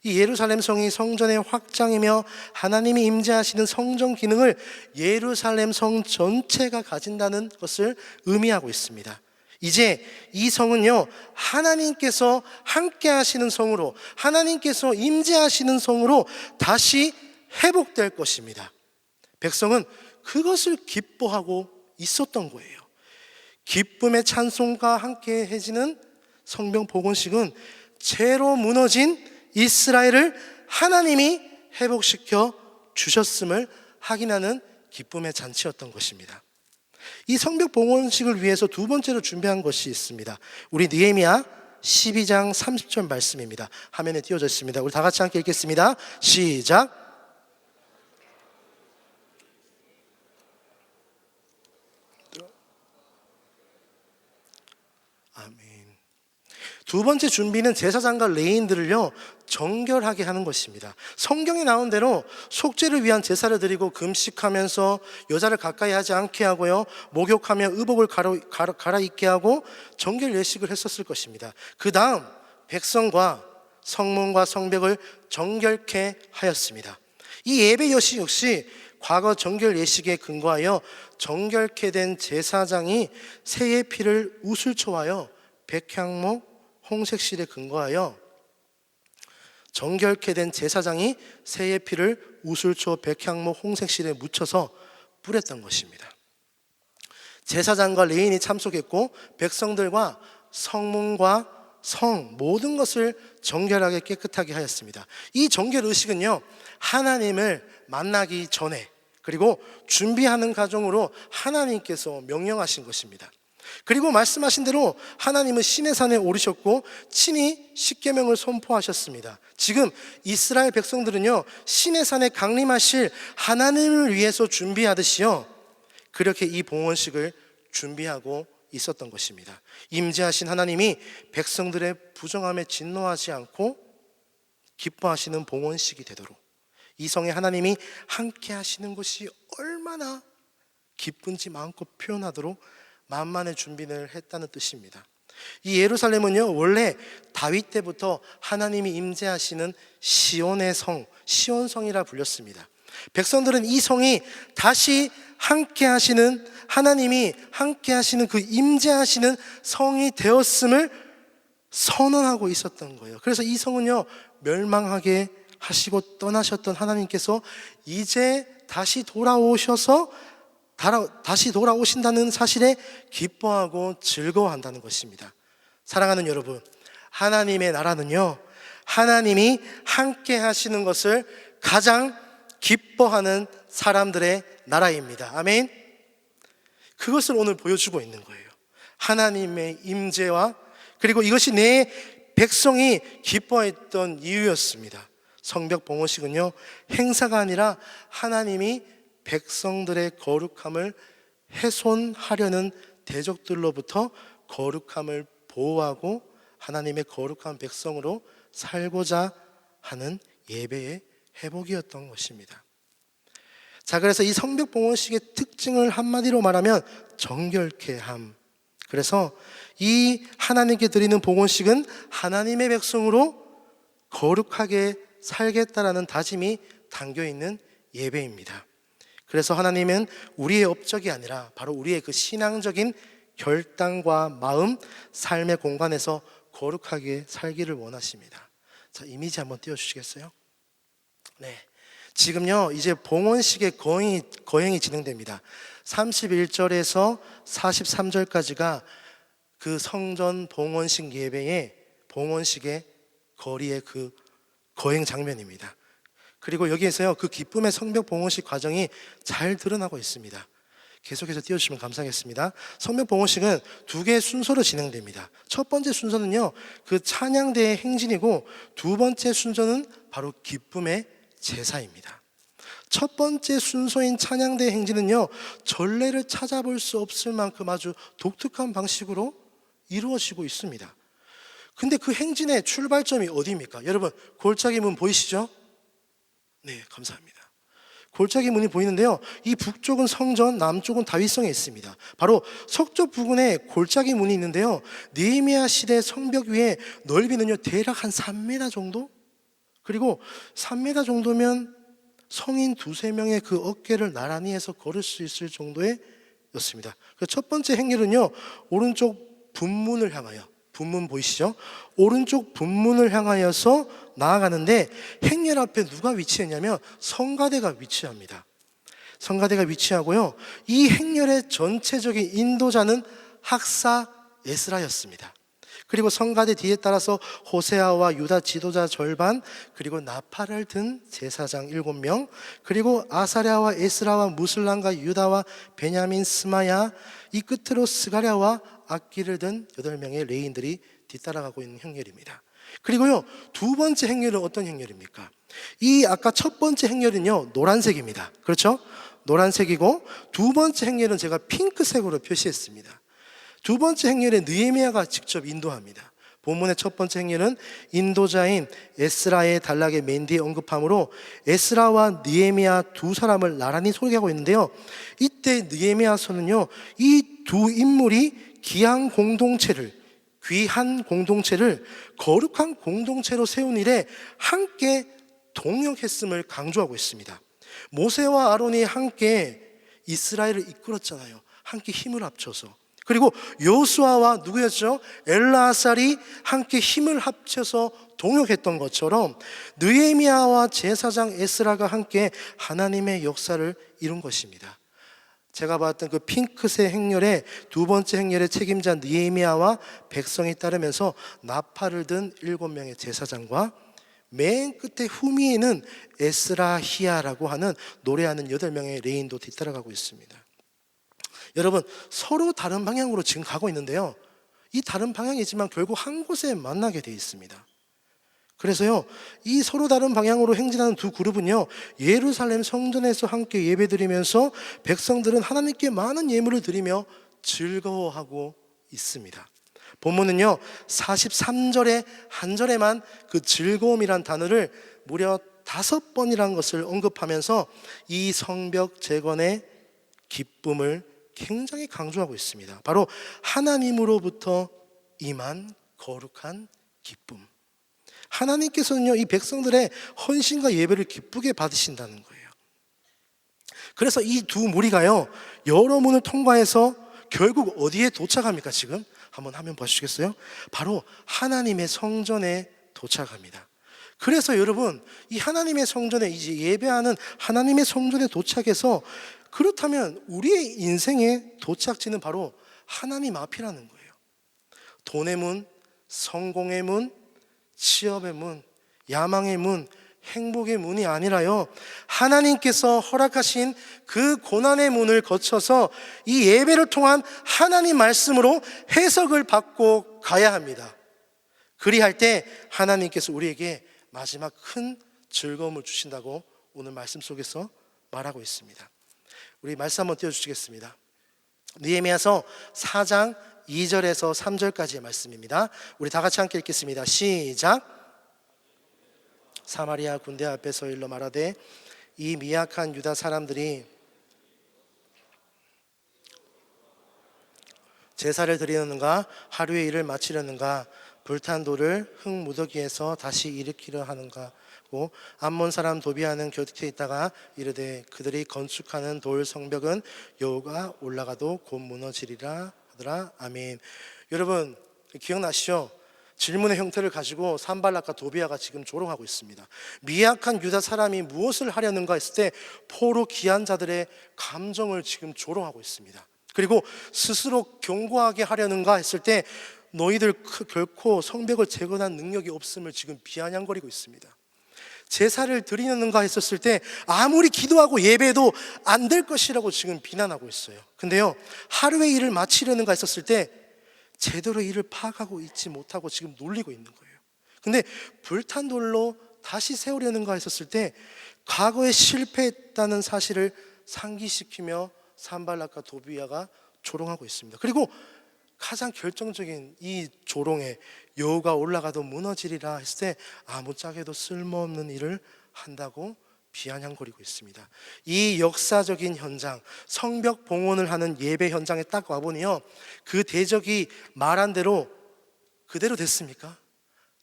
이 예루살렘 성이 성전의 확장이며 하나님이 임재하시는 성전 기능을 예루살렘 성 전체가 가진다는 것을 의미하고 있습니다. 이제 이 성은요, 하나님께서 함께 하시는 성으로, 하나님께서 임재하시는 성으로 다시 회복될 것입니다. 백성은 그것을 기뻐하고 있었던 거예요. 기쁨의 찬송과 함께 해지는 성벽 봉헌식은 죄로 무너진 이스라엘을 하나님이 회복시켜 주셨음을 확인하는 기쁨의 잔치였던 것입니다. 이 성벽 봉헌식을 위해서 두 번째로 준비한 것이 있습니다. 우리 느헤미야 12장 30절 말씀입니다. 화면에 띄워져 있습니다. 우리 다 같이 함께 읽겠습니다. 시작. 아멘. 두 번째 준비는 제사장과 레위인들을요, 정결하게 하는 것입니다. 성경에 나온 대로 속죄를 위한 제사를 드리고 금식하면서 여자를 가까이 하지 않게 하고요, 목욕하며 의복을 갈아입게 하고 정결 예식을 했었을 것입니다. 그 다음 백성과 성문과 성벽을 정결케 하였습니다. 이 예배 역시 과거 정결 예식에 근거하여 정결케 된 제사장이 새의 피를 우슬초하여 백향목 홍색실에 근거하여 정결케 된 제사장이 새의 피를 우슬초 백향목 홍색실에 묻혀서 뿌렸던 것입니다. 제사장과 레인이 참석했고 백성들과 성문과 성 모든 것을 정결하게 깨끗하게 하였습니다. 이 정결 의식은요, 하나님을 만나기 전에 그리고 준비하는 과정으로 하나님께서 명령하신 것입니다. 그리고 말씀하신 대로 하나님은 시내산에 오르셨고 친히 십계명을 선포하셨습니다. 지금 이스라엘 백성들은요, 시내산에 강림하실 하나님을 위해서 준비하듯이요, 그렇게 이 봉헌식을 준비하고 있었던 것입니다. 임재하신 하나님이 백성들의 부정함에 진노하지 않고 기뻐하시는 봉헌식이 되도록 이 성에 하나님이 함께 하시는 것이 얼마나 기쁜지 마음껏 표현하도록 만만의 준비를 했다는 뜻입니다. 이 예루살렘은요, 원래 다윗 때부터 하나님이 임재하시는 시온의 성, 시온성이라 불렸습니다. 백성들은 이 성이 다시 함께 하시는, 하나님이 함께 하시는 그 임재하시는 성이 되었음을 선언하고 있었던 거예요. 그래서 이 성은요, 멸망하게 하시고 떠나셨던 하나님께서 이제 다시 돌아오신다는 사실에 기뻐하고 즐거워한다는 것입니다. 사랑하는 여러분, 하나님의 나라는요, 하나님이 함께 하시는 것을 가장 기뻐하는 사람들의 나라입니다. 아멘. 그것을 오늘 보여주고 있는 거예요. 하나님의 임재와 그리고 이것이 내 백성이 기뻐했던 이유였습니다. 성벽 봉헌식은요, 행사가 아니라 하나님이 백성들의 거룩함을 훼손하려는 대적들로부터 거룩함을 보호하고 하나님의 거룩한 백성으로 살고자 하는 예배의 회복이었던 것입니다. 자, 그래서 이 성벽 봉헌식의 특징을 한마디로 말하면 정결케 함. 그래서 이 하나님께 드리는 봉헌식은 하나님의 백성으로 거룩하게 살겠다라는 다짐이 담겨 있는 예배입니다. 그래서 하나님은 우리의 업적이 아니라 바로 우리의 그 신앙적인 결단과 마음, 삶의 공간에서 거룩하게 살기를 원하십니다. 자, 이미지 한번 띄워주시겠어요? 네, 지금요 이제 봉헌식의 거행이 진행됩니다. 31절에서 43절까지가 그 성전 봉헌식 예배의 봉헌식의 거리의 그 거행 장면입니다. 그리고 여기에서요, 그 기쁨의 성벽 봉헌식 과정이 잘 드러나고 있습니다. 계속해서 띄워주시면 감사하겠습니다. 성벽 봉헌식은 두 개의 순서로 진행됩니다. 첫 번째 순서는요, 그 찬양대의 행진이고, 두 번째 순서는 바로 기쁨의 제사입니다. 첫 번째 순서인 찬양대 행진은요, 전례를 찾아볼 수 없을 만큼 아주 독특한 방식으로 이루어지고 있습니다. 근데 그 행진의 출발점이 어디입니까? 여러분, 골짜기 문 보이시죠? 네, 감사합니다. 골짜기 문이 보이는데요, 이 북쪽은 성전, 남쪽은 다윗성에 있습니다. 바로 서쪽 부근에 골짜기 문이 있는데요, 느헤미야 시대 성벽 위에 넓이는요 대략 한 3m 정도? 그리고 3m 정도면 성인 2-3명의 그 어깨를 나란히 해서 걸을 수 있을 정도의 였습니다. 첫 번째 행렬은요, 오른쪽 분문을 향하여, 분문 보이시죠? 오른쪽 분문을 향하여서 나아가는데, 행렬 앞에 누가 위치했냐면 성가대가 위치합니다. 성가대가 위치하고요, 이 행렬의 전체적인 인도자는 학사 에스라였습니다. 그리고 성가대 뒤에 따라서 호세아와 유다 지도자 절반, 그리고 나팔을 든 제사장 7명, 그리고 아사랴와 에스라와 무슬람과 유다와 베냐민, 스마야, 이 끝으로 스가랴와 악기를 든 8명의 레인들이 뒤따라가고 있는 행렬입니다. 그리고요, 두 번째 행렬은 어떤 행렬입니까? 이 아까 첫 번째 행렬은요 노란색입니다. 그렇죠? 노란색이고, 두 번째 행렬은 제가 핑크색으로 표시했습니다. 두 번째 행렬에 느헤미야가 직접 인도합니다. 본문의 첫 번째 행렬은 인도자인 에스라의 단락의 맨 뒤에 언급함으로 에스라와 느헤미야 두 사람을 나란히 소개하고 있는데요, 이때 느헤미야서는요, 이 두 인물이 귀한 공동체를 거룩한 공동체로 세운 일에 함께 동역했음을 강조하고 있습니다. 모세와 아론이 함께 이스라엘을 이끌었잖아요. 함께 힘을 합쳐서. 그리고 요수아와 누구였죠? 엘라살이 함께 힘을 합쳐서 동역했던 것처럼 느헤미야와 제사장 에스라가 함께 하나님의 역사를 이룬 것입니다. 제가 봤던 그 핑크색 행렬의 두 번째 행렬의 책임자 느헤미야와 백성이 따르면서 나팔을 든 7명의 제사장과 맨 끝에 후미에는 에스라히야라고 하는 노래하는 8명의 레인도 뒤따라가고 있습니다. 여러분, 서로 다른 방향으로 지금 가고 있는데요, 이 다른 방향이지만 결국 한 곳에 만나게 되어 있습니다. 그래서요, 이 서로 다른 방향으로 행진하는 두 그룹은요, 예루살렘 성전에서 함께 예배드리면서 백성들은 하나님께 많은 예물을 드리며 즐거워하고 있습니다. 본문은요 43절에 한 절에만 그 즐거움이란 단어를 무려 5번이라는 것을 언급하면서 이 성벽 재건의 기쁨을 굉장히 강조하고 있습니다. 바로 하나님으로부터 임한 거룩한 기쁨. 하나님께서는요 이 백성들의 헌신과 예배를 기쁘게 받으신다는 거예요. 그래서 이 두 무리가요 여러 문을 통과해서 결국 어디에 도착합니까? 지금 한번 화면 봐주시겠어요? 바로 하나님의 성전에 도착합니다. 그래서 여러분, 이 하나님의 성전에 이제 예배하는 하나님의 성전에 도착해서, 그렇다면 우리의 인생의 도착지는 바로 하나님 앞이라는 거예요. 돈의 문, 성공의 문, 취업의 문, 야망의 문, 행복의 문이 아니라요, 하나님께서 허락하신 그 고난의 문을 거쳐서 이 예배를 통한 하나님 말씀으로 해석을 받고 가야 합니다. 그리할 때 하나님께서 우리에게 마지막 큰 즐거움을 주신다고 오늘 말씀 속에서 말하고 있습니다. 우리 말씀 한번 띄워주시겠습니다. 느헤미야서 4장 2절에서 3절까지의 말씀입니다. 우리 다 같이 함께 읽겠습니다. 시작. 사마리아 군대 앞에서 일러 말하되 이 미약한 유다 사람들이 제사를 드리려는가, 하루의 일을 마치려는가, 불탄 돌을 흙 무더기에서 다시 일으키려 하는가 고, 암몬 사람 도비아는 곁에 있다가 이르되 그들이 건축하는 돌 성벽은 여호가 올라가도 곧 무너지리라 하더라. 아멘. 여러분 기억나시죠? 질문의 형태를 가지고 산발락과 도비아가 지금 조롱하고 있습니다. 미약한 유다 사람이 무엇을 하려는가 했을 때 포로 귀한 자들의 감정을 지금 조롱하고 있습니다. 그리고 스스로 견고하게 하려는가 했을 때 너희들 결코 성벽을 재건한 능력이 없음을 지금 비아냥거리고 있습니다. 제사를 드리는가 했었을 때 아무리 기도하고 예배해도 안 될 것이라고 지금 비난하고 있어요. 근데요, 하루의 일을 마치려는가 했었을 때 제대로 일을 파악하고 있지 못하고 지금 놀리고 있는 거예요. 근데 불탄 돌로 다시 세우려는가 했었을 때 과거에 실패했다는 사실을 상기시키며 산발락과 도비아가 조롱하고 있습니다. 그리고 가장 결정적인 이 조롱에 여호가 올라가도 무너지리라 했을 때 아무짝에도 쓸모없는 일을 한다고 비아냥거리고 있습니다. 이 역사적인 현장, 성벽 봉헌을 하는 예배 현장에 딱 와보니요, 그 대적이 말한 대로 그대로 됐습니까?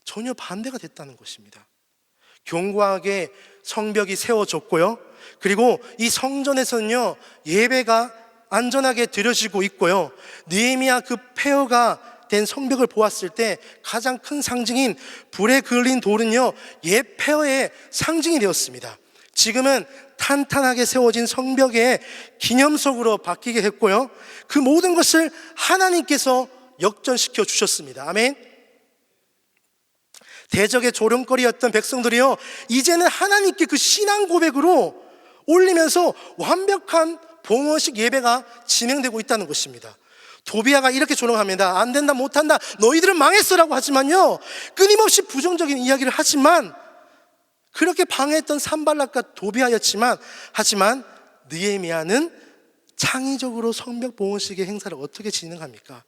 전혀 반대가 됐다는 것입니다. 견고하게 성벽이 세워졌고요, 그리고 이 성전에서는요 예배가 안전하게 드려지고 있고요, 느헤미야 그 폐허가 된 성벽을 보았을 때 가장 큰 상징인 불에 그을린 돌은요 옛 폐허의 상징이 되었습니다. 지금은 탄탄하게 세워진 성벽의 기념석으로 바뀌게 했고요, 그 모든 것을 하나님께서 역전시켜 주셨습니다. 아멘. 대적의 조롱거리였던 백성들이요 이제는 하나님께 그 신앙 고백으로 올리면서 완벽한 봉헌식 예배가 진행되고 있다는 것입니다. 도비아가 이렇게 조롱합니다. 안 된다, 못한다, 너희들은 망했어라고 하지만요, 끊임없이 부정적인 이야기를 하지만, 그렇게 방해했던 산발락과 도비아였지만, 하지만 느헤미야는 창의적으로 성벽 봉헌식의 행사를 어떻게 진행합니까?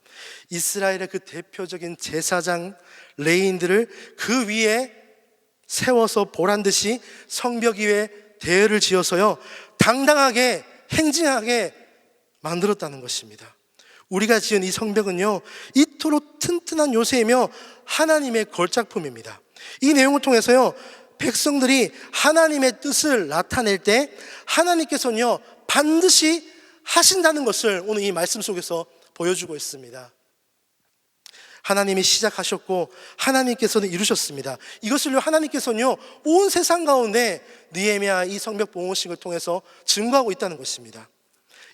이스라엘의 그 대표적인 제사장 레인들을 그 위에 세워서 보란듯이 성벽 위에 대열을 지어서요 당당하게 행진하게 만들었다는 것입니다. 우리가 지은 이 성벽은요 이토록 튼튼한 요새이며 하나님의 걸작품입니다. 이 내용을 통해서요 백성들이 하나님의 뜻을 나타낼 때 하나님께서는요 반드시 하신다는 것을 오늘 이 말씀 속에서 보여주고 있습니다. 하나님이 시작하셨고 하나님께서는 이루셨습니다. 이것을요 하나님께서는요 온 세상 가운데 느헤미야 이 성벽 봉헌식을 통해서 증거하고 있다는 것입니다.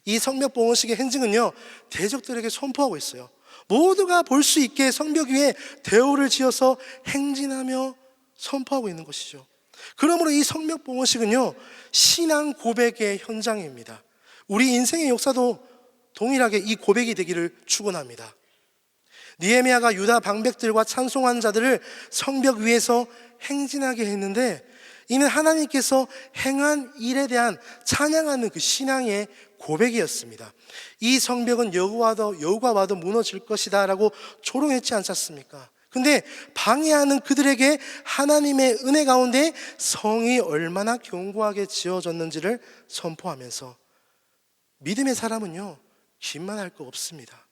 이 성벽 봉헌식의 행진은요 대적들에게 선포하고 있어요. 모두가 볼 수 있게 성벽 위에 대오를 지어서 행진하며 선포하고 있는 것이죠. 그러므로 이 성벽 봉헌식은요 신앙 고백의 현장입니다. 우리 인생의 역사도 동일하게 이 고백이 되기를 축원합니다. 느헤미야가 유다 방백들과 찬송한 자들을 성벽 위에서 행진하게 했는데 이는 하나님께서 행한 일에 대한 찬양하는 그 신앙의 고백이었습니다. 이 성벽은 여호와가 와도 무너질 것이다 라고 조롱했지 않았습니까? 근데 방해하는 그들에게 하나님의 은혜 가운데 성이 얼마나 견고하게 지어졌는지를 선포하면서 믿음의 사람은요 기만할 거 없습니다.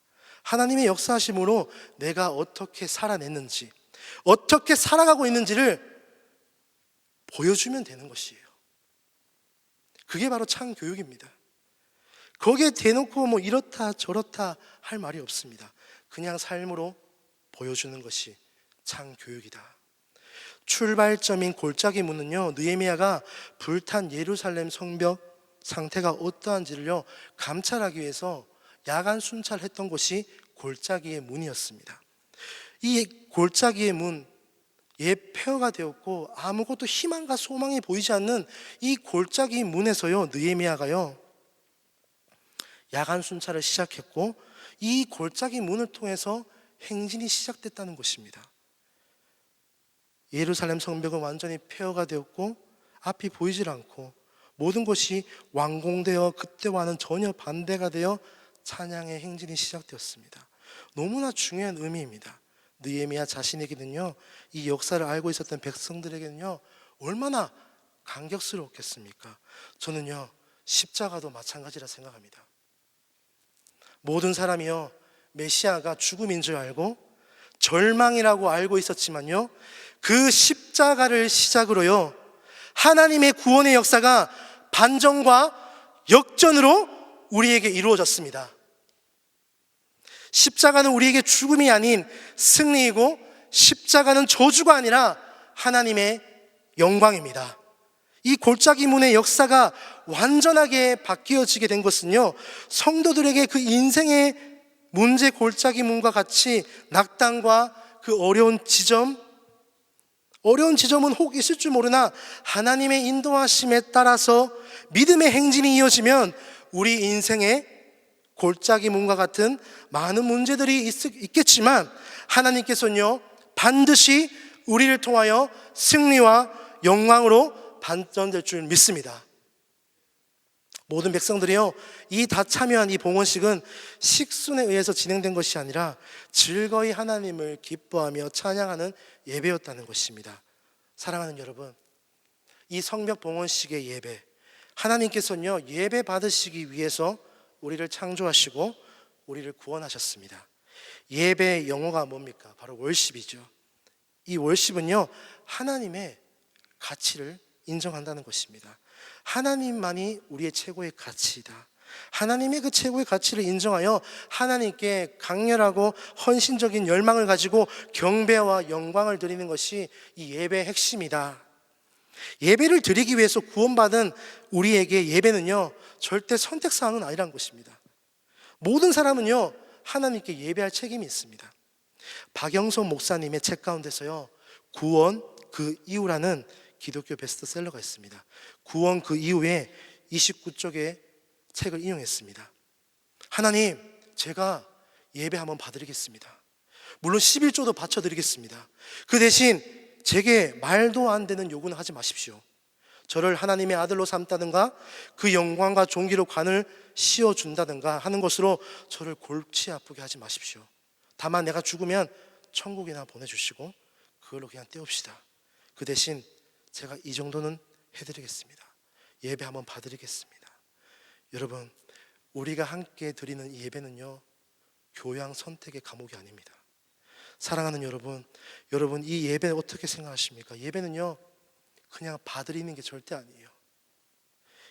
하나님의 역사하심으로 내가 어떻게 살아냈는지, 어떻게 살아가고 있는지를 보여주면 되는 것이에요. 그게 바로 참 교육입니다. 거기에 대놓고 뭐 이렇다 저렇다 할 말이 없습니다. 그냥 삶으로 보여주는 것이 참 교육이다. 출발점인 골짜기 문은요 느헤미야가 불탄 예루살렘 성벽 상태가 어떠한지를요 감찰하기 위해서 야간 순찰했던 곳이 골짜기의 문이었습니다. 이 골짜기의 문, 폐허가 되었고 아무것도 희망과 소망이 보이지 않는 이 골짜기 문에서요 느헤미야가요 야간 순찰을 시작했고 이 골짜기 문을 통해서 행진이 시작됐다는 것입니다. 예루살렘 성벽은 완전히 폐허가 되었고 앞이 보이질 않고 모든 것이 완공되어 그때와는 전혀 반대가 되어 찬양의 행진이 시작되었습니다. 너무나 중요한 의미입니다. 느헤미야 자신에게는요 이 역사를 알고 있었던 백성들에게는요 얼마나 감격스러웠겠습니까? 저는요 십자가도 마찬가지라 생각합니다. 모든 사람이요 메시아가 죽음인 줄 알고 절망이라고 알고 있었지만요 그 십자가를 시작으로요 하나님의 구원의 역사가 반전과 역전으로 우리에게 이루어졌습니다. 십자가는 우리에게 죽음이 아닌 승리이고 십자가는 저주가 아니라 하나님의 영광입니다. 이 골짜기 문의 역사가 완전하게 바뀌어지게 된 것은요 성도들에게 그 인생의 문제 골짜기 문과 같이 낙담과 그 어려운 지점은 혹 있을 줄 모르나 하나님의 인도하심에 따라서 믿음의 행진이 이어지면 우리 인생의 골짜기 문과 같은 많은 문제들이 있겠지만 하나님께서는요 반드시 우리를 통하여 승리와 영광으로 반전될 줄 믿습니다. 모든 백성들이요 이 다 참여한 이 봉헌식은 식순에 의해서 진행된 것이 아니라 즐거이 하나님을 기뻐하며 찬양하는 예배였다는 것입니다. 사랑하는 여러분, 이 성벽 봉헌식의 예배, 하나님께서는요 예배 받으시기 위해서 우리를 창조하시고 우리를 구원하셨습니다. 예배의 영어가 뭡니까? 바로 월십이죠. 이 월십은요 하나님의 가치를 인정한다는 것입니다. 하나님만이 우리의 최고의 가치이다. 하나님의 그 최고의 가치를 인정하여 하나님께 강렬하고 헌신적인 열망을 가지고 경배와 영광을 드리는 것이 이 예배의 핵심이다. 예배를 드리기 위해서 구원받은 우리에게 예배는요 절대 선택사항은 아니란 것입니다. 모든 사람은요 하나님께 예배할 책임이 있습니다. 박영선 목사님의 책 가운데서요 구원 그 이후라는 기독교 베스트셀러가 있습니다. 구원 그 이후에 29쪽의 책을 인용했습니다. 하나님, 제가 예배 한번 받으리겠습니다. 물론 11조도 바쳐드리겠습니다. 그 대신 제게 말도 안 되는 요구는 하지 마십시오. 저를 하나님의 아들로 삼다든가 그 영광과 존귀로 관을 씌워준다든가 하는 것으로 저를 골치 아프게 하지 마십시오. 다만 내가 죽으면 천국이나 보내주시고 그걸로 그냥 때웁시다. 그 대신 제가 이 정도는 해드리겠습니다. 예배 한번 봐드리겠습니다. 여러분, 우리가 함께 드리는 이 예배는요 교양 선택의 과목이 아닙니다. 사랑하는 여러분 이 예배 어떻게 생각하십니까? 예배는요 그냥 봐드리는 게 절대 아니에요.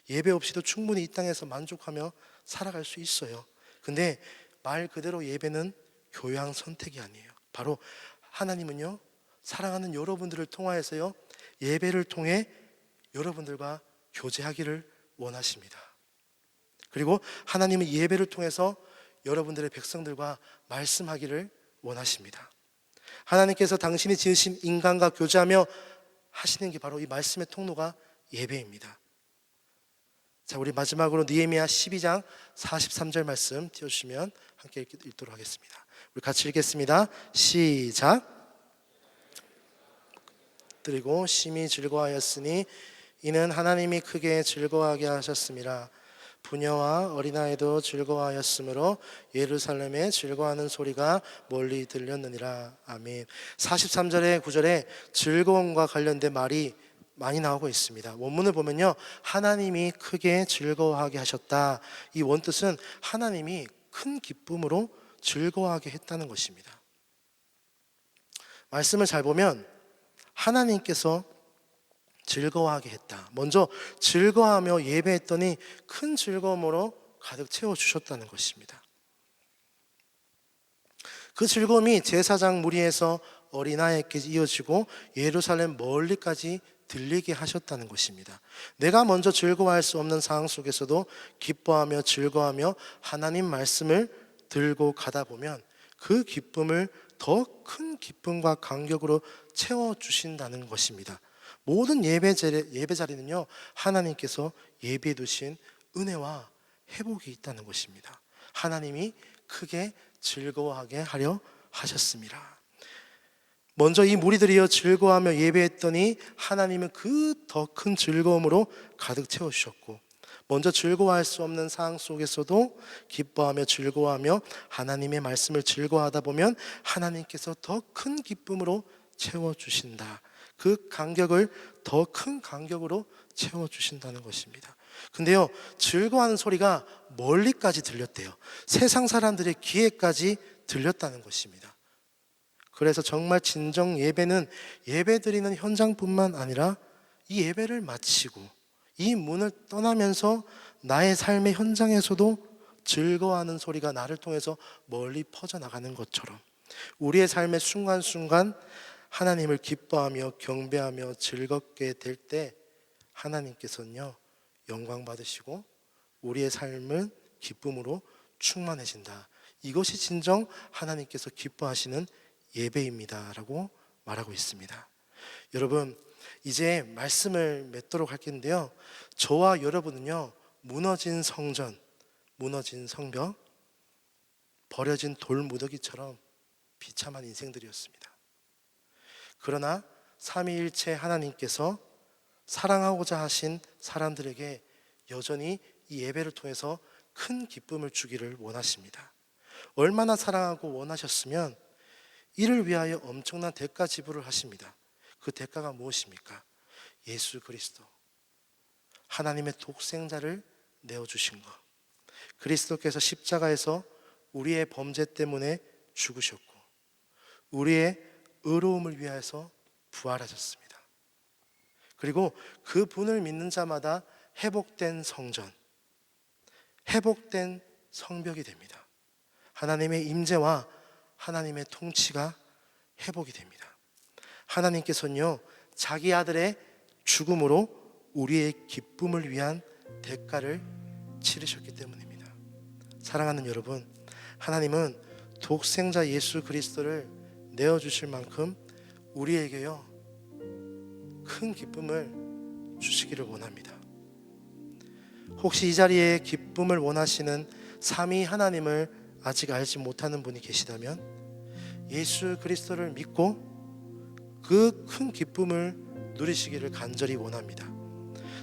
예배 없이도 충분히 이 땅에서 만족하며 살아갈 수 있어요. 근데 말 그대로 예배는 교양 선택이 아니에요. 바로 하나님은요, 사랑하는 여러분들을 통하여서요, 예배를 통해 여러분들과 교제하기를 원하십니다. 그리고 하나님은 예배를 통해서 여러분들의 백성들과 말씀하기를 원하십니다. 하나님께서 당신이 지으신 인간과 교제하며 하시는 게 바로 이 말씀의 통로가 예배입니다. 자, 우리 마지막으로 느헤미야 12장 43절 말씀 띄워주시면 함께 읽도록 하겠습니다. 우리 같이 읽겠습니다. 시작. 그리고 심히 즐거워하였으니 이는 하나님이 크게 즐거워하게 하셨음이라. 부녀와 어린아이도 즐거워하였으므로 예루살렘에 즐거워하는 소리가 멀리 들렸느니라. 아멘. 43절의 9절에 즐거움과 관련된 말이 많이 나오고 있습니다. 원문을 보면요, 하나님이 크게 즐거워하게 하셨다. 이 원뜻은 하나님이 큰 기쁨으로 즐거워하게 했다는 것입니다. 말씀을 잘 보면 하나님께서 즐거워하게 했다. 먼저 즐거워하며 예배했더니 큰 즐거움으로 가득 채워주셨다는 것입니다. 그 즐거움이 제사장 무리에서 어린아이에게 이어지고 예루살렘 멀리까지 들리게 하셨다는 것입니다. 내가 먼저 즐거워할 수 없는 상황 속에서도 기뻐하며 즐거워하며 하나님 말씀을 들고 가다 보면 그 기쁨을 더 큰 기쁨과 감격으로 채워주신다는 것입니다. 모든 예배 자리는요, 하나님께서 예비해 두신 은혜와 회복이 있다는 것입니다. 하나님이 크게 즐거워하게 하려 하셨습니다. 먼저 이 무리들이여 즐거워하며 예배했더니 하나님은 그 더 큰 즐거움으로 가득 채워주셨고, 먼저 즐거워할 수 없는 상황 속에서도 기뻐하며 즐거워하며 하나님의 말씀을 즐거워하다 보면 하나님께서 더 큰 기쁨으로 채워주신다. 그 간격을 더 큰 간격으로 채워주신다는 것입니다. 근데요, 즐거워하는 소리가 멀리까지 들렸대요. 세상 사람들의 귀에까지 들렸다는 것입니다. 그래서 정말 진정 예배는 예배드리는 현장뿐만 아니라 이 예배를 마치고 이 문을 떠나면서 나의 삶의 현장에서도 즐거워하는 소리가 나를 통해서 멀리 퍼져나가는 것처럼 우리의 삶의 순간순간 하나님을 기뻐하며 경배하며 즐겁게 될 때 하나님께서는요, 영광 받으시고 우리의 삶은 기쁨으로 충만해진다. 이것이 진정 하나님께서 기뻐하시는 예배입니다 라고 말하고 있습니다. 여러분, 이제 말씀을 맺도록 할 텐데요, 저와 여러분은요, 무너진 성전, 무너진 성벽, 버려진 돌무더기처럼 비참한 인생들이었습니다. 그러나 삼위일체 하나님께서 사랑하고자 하신 사람들에게 여전히 이 예배를 통해서 큰 기쁨을 주기를 원하십니다. 얼마나 사랑하고 원하셨으면 이를 위하여 엄청난 대가 지불을 하십니다. 그 대가가 무엇입니까? 예수 그리스도, 하나님의 독생자를 내어주신 것. 그리스도께서 십자가에서 우리의 범죄 때문에 죽으셨고 우리의 의로움을 위하여서 부활하셨습니다. 그리고 그 분을 믿는 자마다 회복된 성전, 회복된 성벽이 됩니다. 하나님의 임재와 하나님의 통치가 회복이 됩니다. 하나님께서는요, 자기 아들의 죽음으로 우리의 기쁨을 위한 대가를 치르셨기 때문입니다. 사랑하는 여러분, 하나님은 독생자 예수 그리스도를 내어주실 만큼 우리에게요, 큰 기쁨을 주시기를 원합니다. 혹시 이 자리에 기쁨을 원하시는 삼위 하나님을 아직 알지 못하는 분이 계시다면 예수 그리스도를 믿고 그 큰 기쁨을 누리시기를 간절히 원합니다.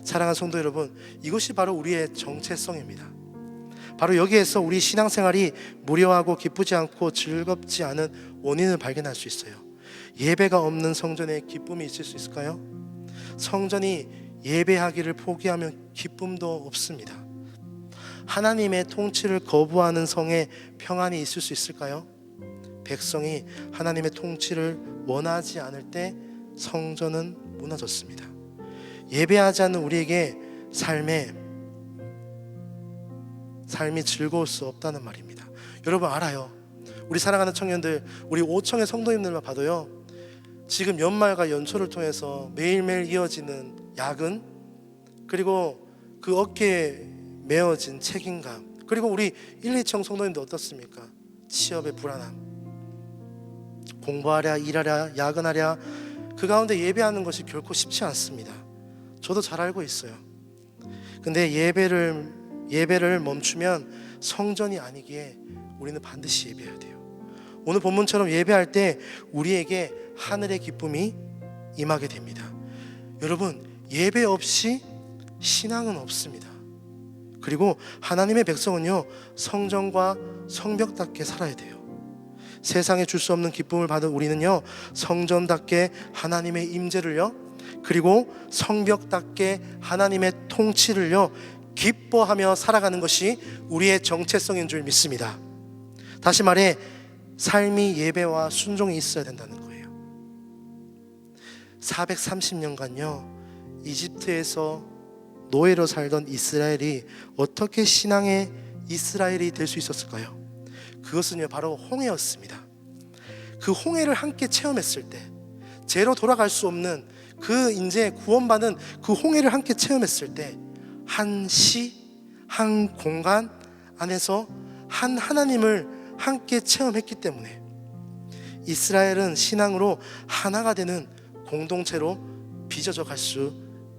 사랑하는 성도 여러분, 이것이 바로 우리의 정체성입니다. 바로 여기에서 우리 신앙생활이 무료하고 기쁘지 않고 즐겁지 않은 원인을 발견할 수 있어요. 예배가 없는 성전에 기쁨이 있을 수 있을까요? 성전이 예배하기를 포기하면 기쁨도 없습니다. 하나님의 통치를 거부하는 성에 평안이 있을 수 있을까요? 백성이 하나님의 통치를 원하지 않을 때 성전은 무너졌습니다. 예배하지 않는 우리에게 삶이 즐거울 수 없다는 말입니다. 여러분 알아요. 우리 사랑하는 청년들, 우리 5청의 성도님들만 봐도요, 지금 연말과 연초를 통해서 매일매일 이어지는 야근, 그리고 그 어깨에 메어진 책임감, 그리고 우리 1, 2청 성도님들 어떻습니까? 취업의 불안함, 공부하랴, 일하랴, 야근하랴, 그 가운데 예배하는 것이 결코 쉽지 않습니다. 저도 잘 알고 있어요. 근데 예배를 멈추면 성전이 아니기에 우리는 반드시 예배해야 돼요. 오늘 본문처럼 예배할 때 우리에게 하늘의 기쁨이 임하게 됩니다. 여러분, 예배 없이 신앙은 없습니다. 그리고 하나님의 백성은요, 성전과 성벽답게 살아야 돼요. 세상에 줄 수 없는 기쁨을 받은 우리는요, 성전답게 하나님의 임재를요, 그리고 성벽답게 하나님의 통치를요, 기뻐하며 살아가는 것이 우리의 정체성인 줄 믿습니다. 다시 말해, 삶이 예배와 순종이 있어야 된다는 거예요. 430년간요, 이집트에서 노예로 살던 이스라엘이 어떻게 신앙의 이스라엘이 될 수 있었을까요? 그것은요, 바로 홍해였습니다. 그 홍해를 함께 체험했을 때, 죄로 돌아갈 수 없는 그 이제 구원받은 그 홍해를 함께 체험했을 때, 한 시, 한 공간 안에서 한 하나님을 함께 체험했기 때문에 이스라엘은 신앙으로 하나가 되는 공동체로 빚어져 갈 수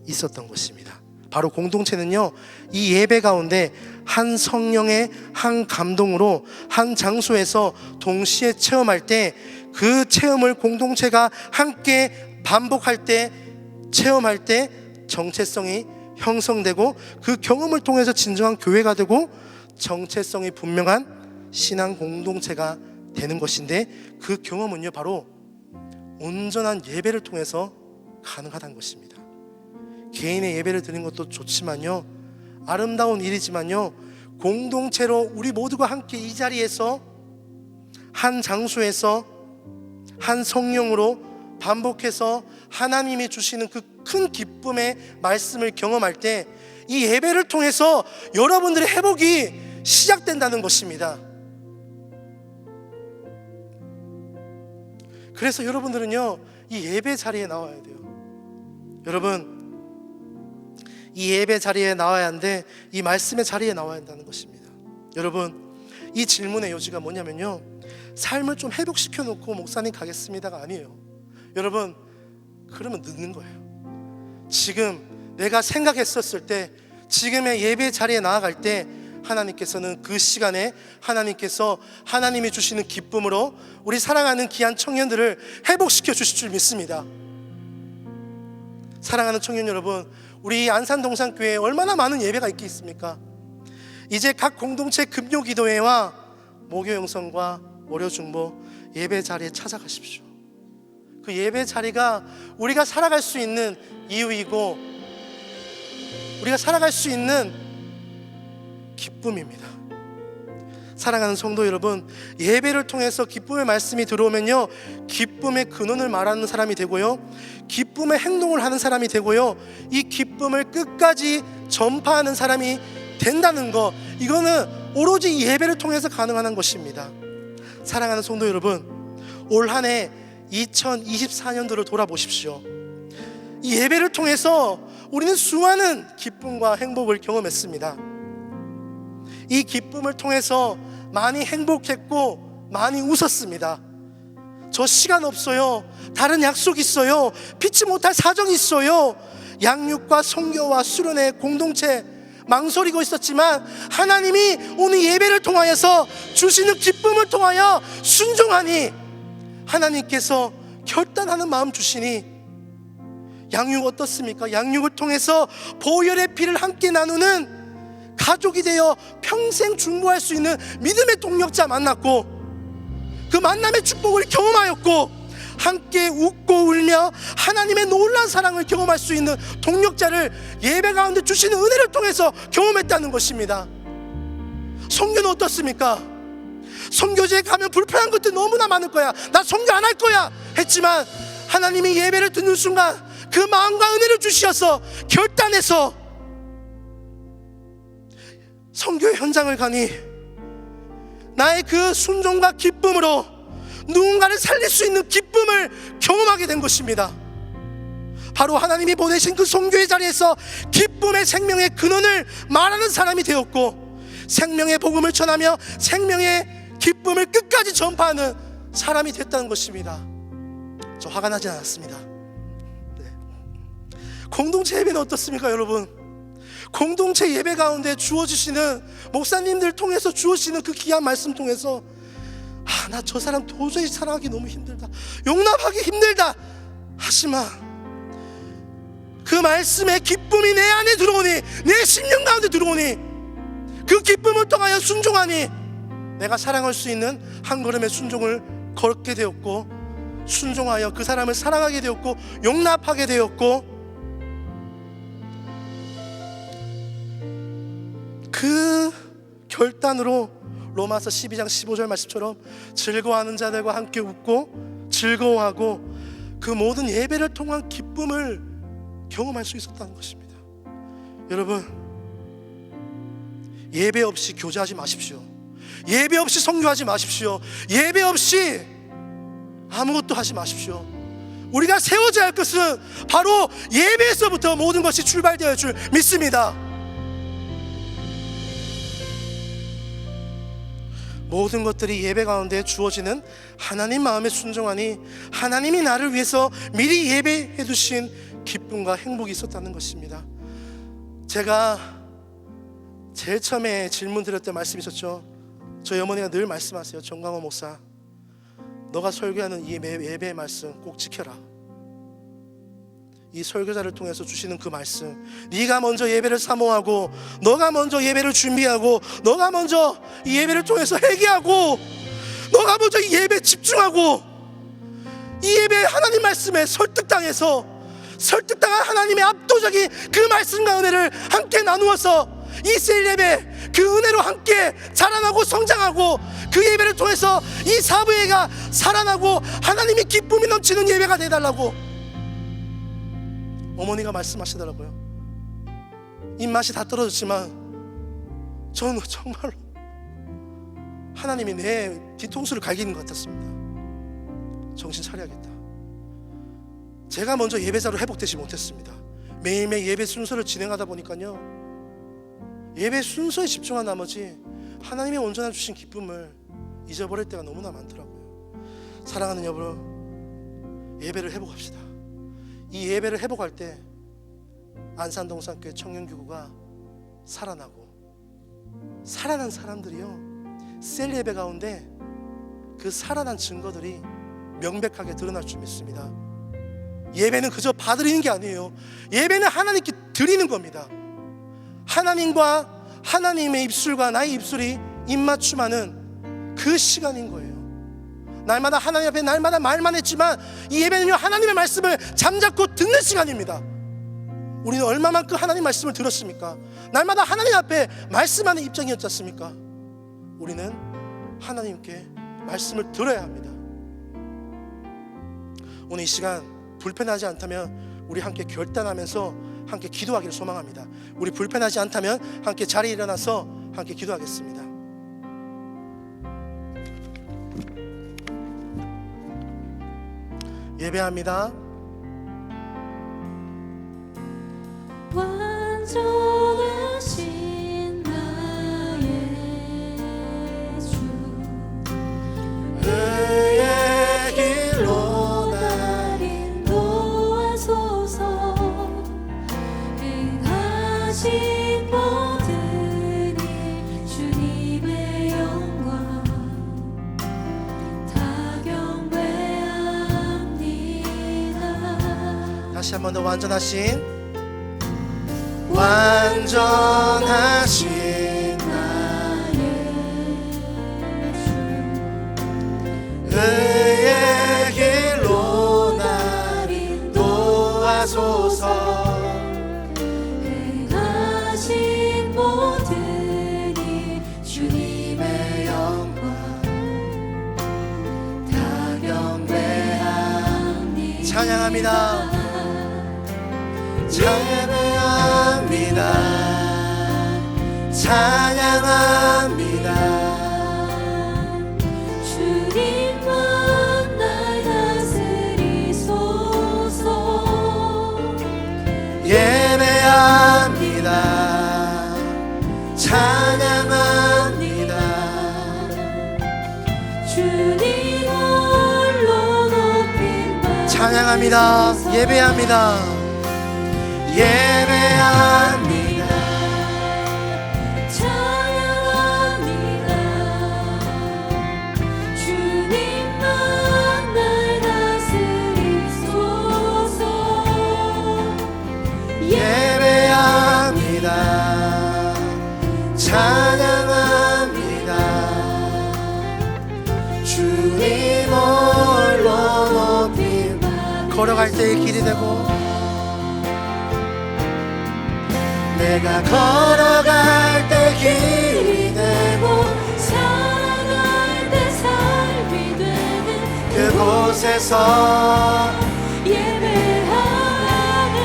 있었던 것입니다. 바로 공동체는요, 이 예배 가운데 한 성령의 한 감동으로 한 장소에서 동시에 체험할 때, 그 체험을 공동체가 함께 반복할 때, 체험할 때 정체성이 형성되고, 그 경험을 통해서 진정한 교회가 되고 정체성이 분명한 신앙 공동체가 되는 것인데, 그 경험은요, 바로 온전한 예배를 통해서 가능하다는 것입니다. 개인의 예배를 드리는 것도 좋지만요, 아름다운 일이지만요, 공동체로 우리 모두가 함께 이 자리에서 한 장소에서 한 성령으로 반복해서 하나님이 주시는 그 큰 기쁨의 말씀을 경험할 때, 이 예배를 통해서 여러분들의 회복이 시작된다는 것입니다. 그래서 여러분들은요, 이 예배 자리에 나와야 돼요. 여러분, 이 예배 자리에 나와야 하는데, 이 말씀의 자리에 나와야 한다는 것입니다. 여러분, 이 질문의 요지가 뭐냐면요, 삶을 좀 회복시켜 놓고 목사님 가겠습니다가 아니에요. 여러분, 그러면 늦는 거예요. 지금 내가 생각했었을 때, 지금의 예배 자리에 나아갈 때, 하나님께서는 그 시간에 하나님께서 하나님이 주시는 기쁨으로 우리 사랑하는 귀한 청년들을 회복시켜 주실 줄 믿습니다. 사랑하는 청년 여러분, 우리 안산동산교회에 얼마나 많은 예배가 있겠습니까? 이제 각 공동체 금요기도회와 목요영성과 월요중보 예배 자리에 찾아가십시오. 그 예배 자리가 우리가 살아갈 수 있는 이유이고, 우리가 살아갈 수 있는 기쁨입니다. 사랑하는 성도 여러분, 예배를 통해서 기쁨의 말씀이 들어오면요, 기쁨의 근원을 말하는 사람이 되고요, 기쁨의 행동을 하는 사람이 되고요, 이 기쁨을 끝까지 전파하는 사람이 된다는 거, 이거는 오로지 이 예배를 통해서 가능한 것입니다. 사랑하는 성도 여러분, 올 한 해 2024년도를 돌아보십시오. 이 예배를 통해서 우리는 수많은 기쁨과 행복을 경험했습니다. 이 기쁨을 통해서 많이 행복했고 많이 웃었습니다. 저 시간 없어요, 다른 약속 있어요, 피치 못할 사정이 있어요, 양육과 성교와 수련회 공동체 망설이고 있었지만, 하나님이 오늘 예배를 통하여서 주시는 기쁨을 통하여 순종하니 하나님께서 결단하는 마음 주시니, 양육 어떻습니까? 양육을 통해서 보혈의 피를 함께 나누는 가족이 되어 평생 중보할 수 있는 믿음의 동력자 만났고, 그 만남의 축복을 경험하였고, 함께 웃고 울며 하나님의 놀라운 사랑을 경험할 수 있는 동력자를 예배 가운데 주시는 은혜를 통해서 경험했다는 것입니다. 선교는 어떻습니까? 선교지에 가면 불편한 것들 너무나 많을 거야, 나 선교 안 할 거야 했지만, 하나님이 예배를 듣는 순간 그 마음과 은혜를 주시어서 결단해서 선교의 현장을 가니 나의 그 순종과 기쁨으로 누군가를 살릴 수 있는 기쁨을 경험하게 된 것입니다. 바로 하나님이 보내신 그 선교의 자리에서 기쁨의 생명의 근원을 말하는 사람이 되었고, 생명의 복음을 전하며 생명의 기쁨을 끝까지 전파하는 사람이 됐다는 것입니다. 저 화가 나지 않았습니다. 네. 공동체 예배는 어떻습니까, 여러분? 공동체 예배 가운데 주어주시는 목사님들 통해서 주어지는 그 귀한 말씀 통해서 나 저 사람 도저히 사랑하기 너무 힘들다, 용납하기 힘들다 하지만 그 말씀의 기쁨이 내 안에 들어오니, 내 심령 가운데 들어오니, 그 기쁨을 통하여 순종하니 내가 사랑할 수 있는 한 걸음의 순종을 걷게 되었고, 순종하여 그 사람을 사랑하게 되었고, 용납하게 되었고, 그 결단으로 로마서 12장 15절 말씀처럼 즐거워하는 자들과 함께 웃고 즐거워하고 그 모든 예배를 통한 기쁨을 경험할 수 있었다는 것입니다. 여러분, 예배 없이 교제하지 마십시오. 예배 없이 선교하지 마십시오. 예배 없이 아무것도 하지 마십시오. 우리가 세워져야 할 것은 바로 예배에서부터 모든 것이 출발되어야 할 줄 믿습니다. 모든 것들이 예배 가운데 주어지는 하나님 마음에 순종하니 하나님이 나를 위해서 미리 예배해 두신 기쁨과 행복이 있었다는 것입니다. 제가 제일 처음에 질문 드렸을 때 말씀 있었죠. 저희 어머니가 늘 말씀하세요. 정강호 목사, 너가 설교하는 이 예배의 말씀 꼭 지켜라. 이 설교자를 통해서 주시는 그 말씀, 네가 먼저 예배를 사모하고, 너가 먼저 예배를 준비하고, 너가 먼저 이 예배를 통해서 회개하고, 너가 먼저 이 예배에 집중하고, 이 예배 하나님 말씀에 설득당한 하나님의 압도적인 그 말씀과 은혜를 함께 나누어서 이 셀 예배 그 은혜로 함께 자라나고 성장하고, 그 예배를 통해서 이 사부예가 살아나고 하나님의 기쁨이 넘치는 예배가 되달라고 어머니가 말씀하시더라고요. 입맛이 다 떨어졌지만 저는 정말로 하나님이 내 뒤통수를 갈기는 것 같았습니다. 정신 차려야겠다. 제가 먼저 예배자로 회복되지 못했습니다. 매일매일 예배 순서를 진행하다 보니까요, 예배 순서에 집중한 나머지 하나님의 온전한 주신 기쁨을 잊어버릴 때가 너무나 많더라고요. 사랑하는 여러분, 예배를 회복합시다. 이 예배를 회복할 때 안산동산교회 청년교구가 살아나고, 살아난 사람들이요, 셀 예배 가운데 그 살아난 증거들이 명백하게 드러날 줄 믿습니다. 예배는 그저 받으리는 게 아니에요. 예배는 하나님께 드리는 겁니다. 하나님과 하나님의 입술과 나의 입술이 입맞춤하는 그 시간인 거예요. 날마다 하나님 앞에 날마다 말만 했지만 이 예배는요, 하나님의 말씀을 잠자코 듣는 시간입니다. 우리는 얼마만큼 하나님 말씀을 들었습니까? 날마다 하나님 앞에 말씀하는 입장이었지 않습니까? 우리는 하나님께 말씀을 들어야 합니다. 오늘 이 시간 불편하지 않다면 우리 함께 결단하면서 함께 기도하기를 소망합니다. 우리 불편하지 않다면 함께 자리에 일어나서 함께 기도하겠습니다. 예배합니다. 완전하신 나의 주, 의의 길로 날 인도하소서. 행하신 모든 일 주님의 영광 다 경배합니다. 다시 한 번 더 완전하신 나의 주, 의의 길로 날 인도하소서. 행하신 모든 일 주님의 영광 다 경배합니다. 찬양합니다. 찬양합니다. 찬양합니다. 주님만 날 다스리소서. 예배합니다. 찬양합니다. 주님 홀로 높임 찬양합니다. 예배합니다. 예배합니다. 찬양합니다. 주님만 날 다스리소서. 예배합니다. 찬양합니다. 주님 홀로 높임. 걸어갈 때의 길이 되고 내가 걸어갈 때 길이 되고 살아갈 때 삶이 되는 그곳에서 예배하네.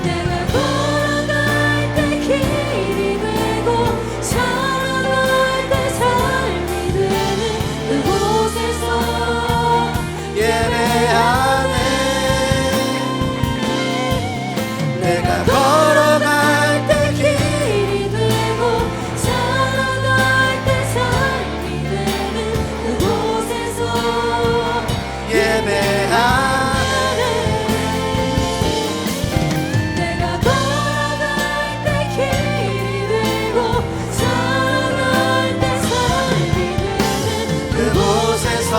내가 걸어갈 때 길이 되고 살아갈 때 삶이 되는 그곳에서 예배하네. 내가 걸어갈 때 길이 되고 살아갈 때 삶이 되는 그곳에서 예배하네. 내가 걸어갈 때 길이 되고 살아갈 때 삶이 되는 그곳에서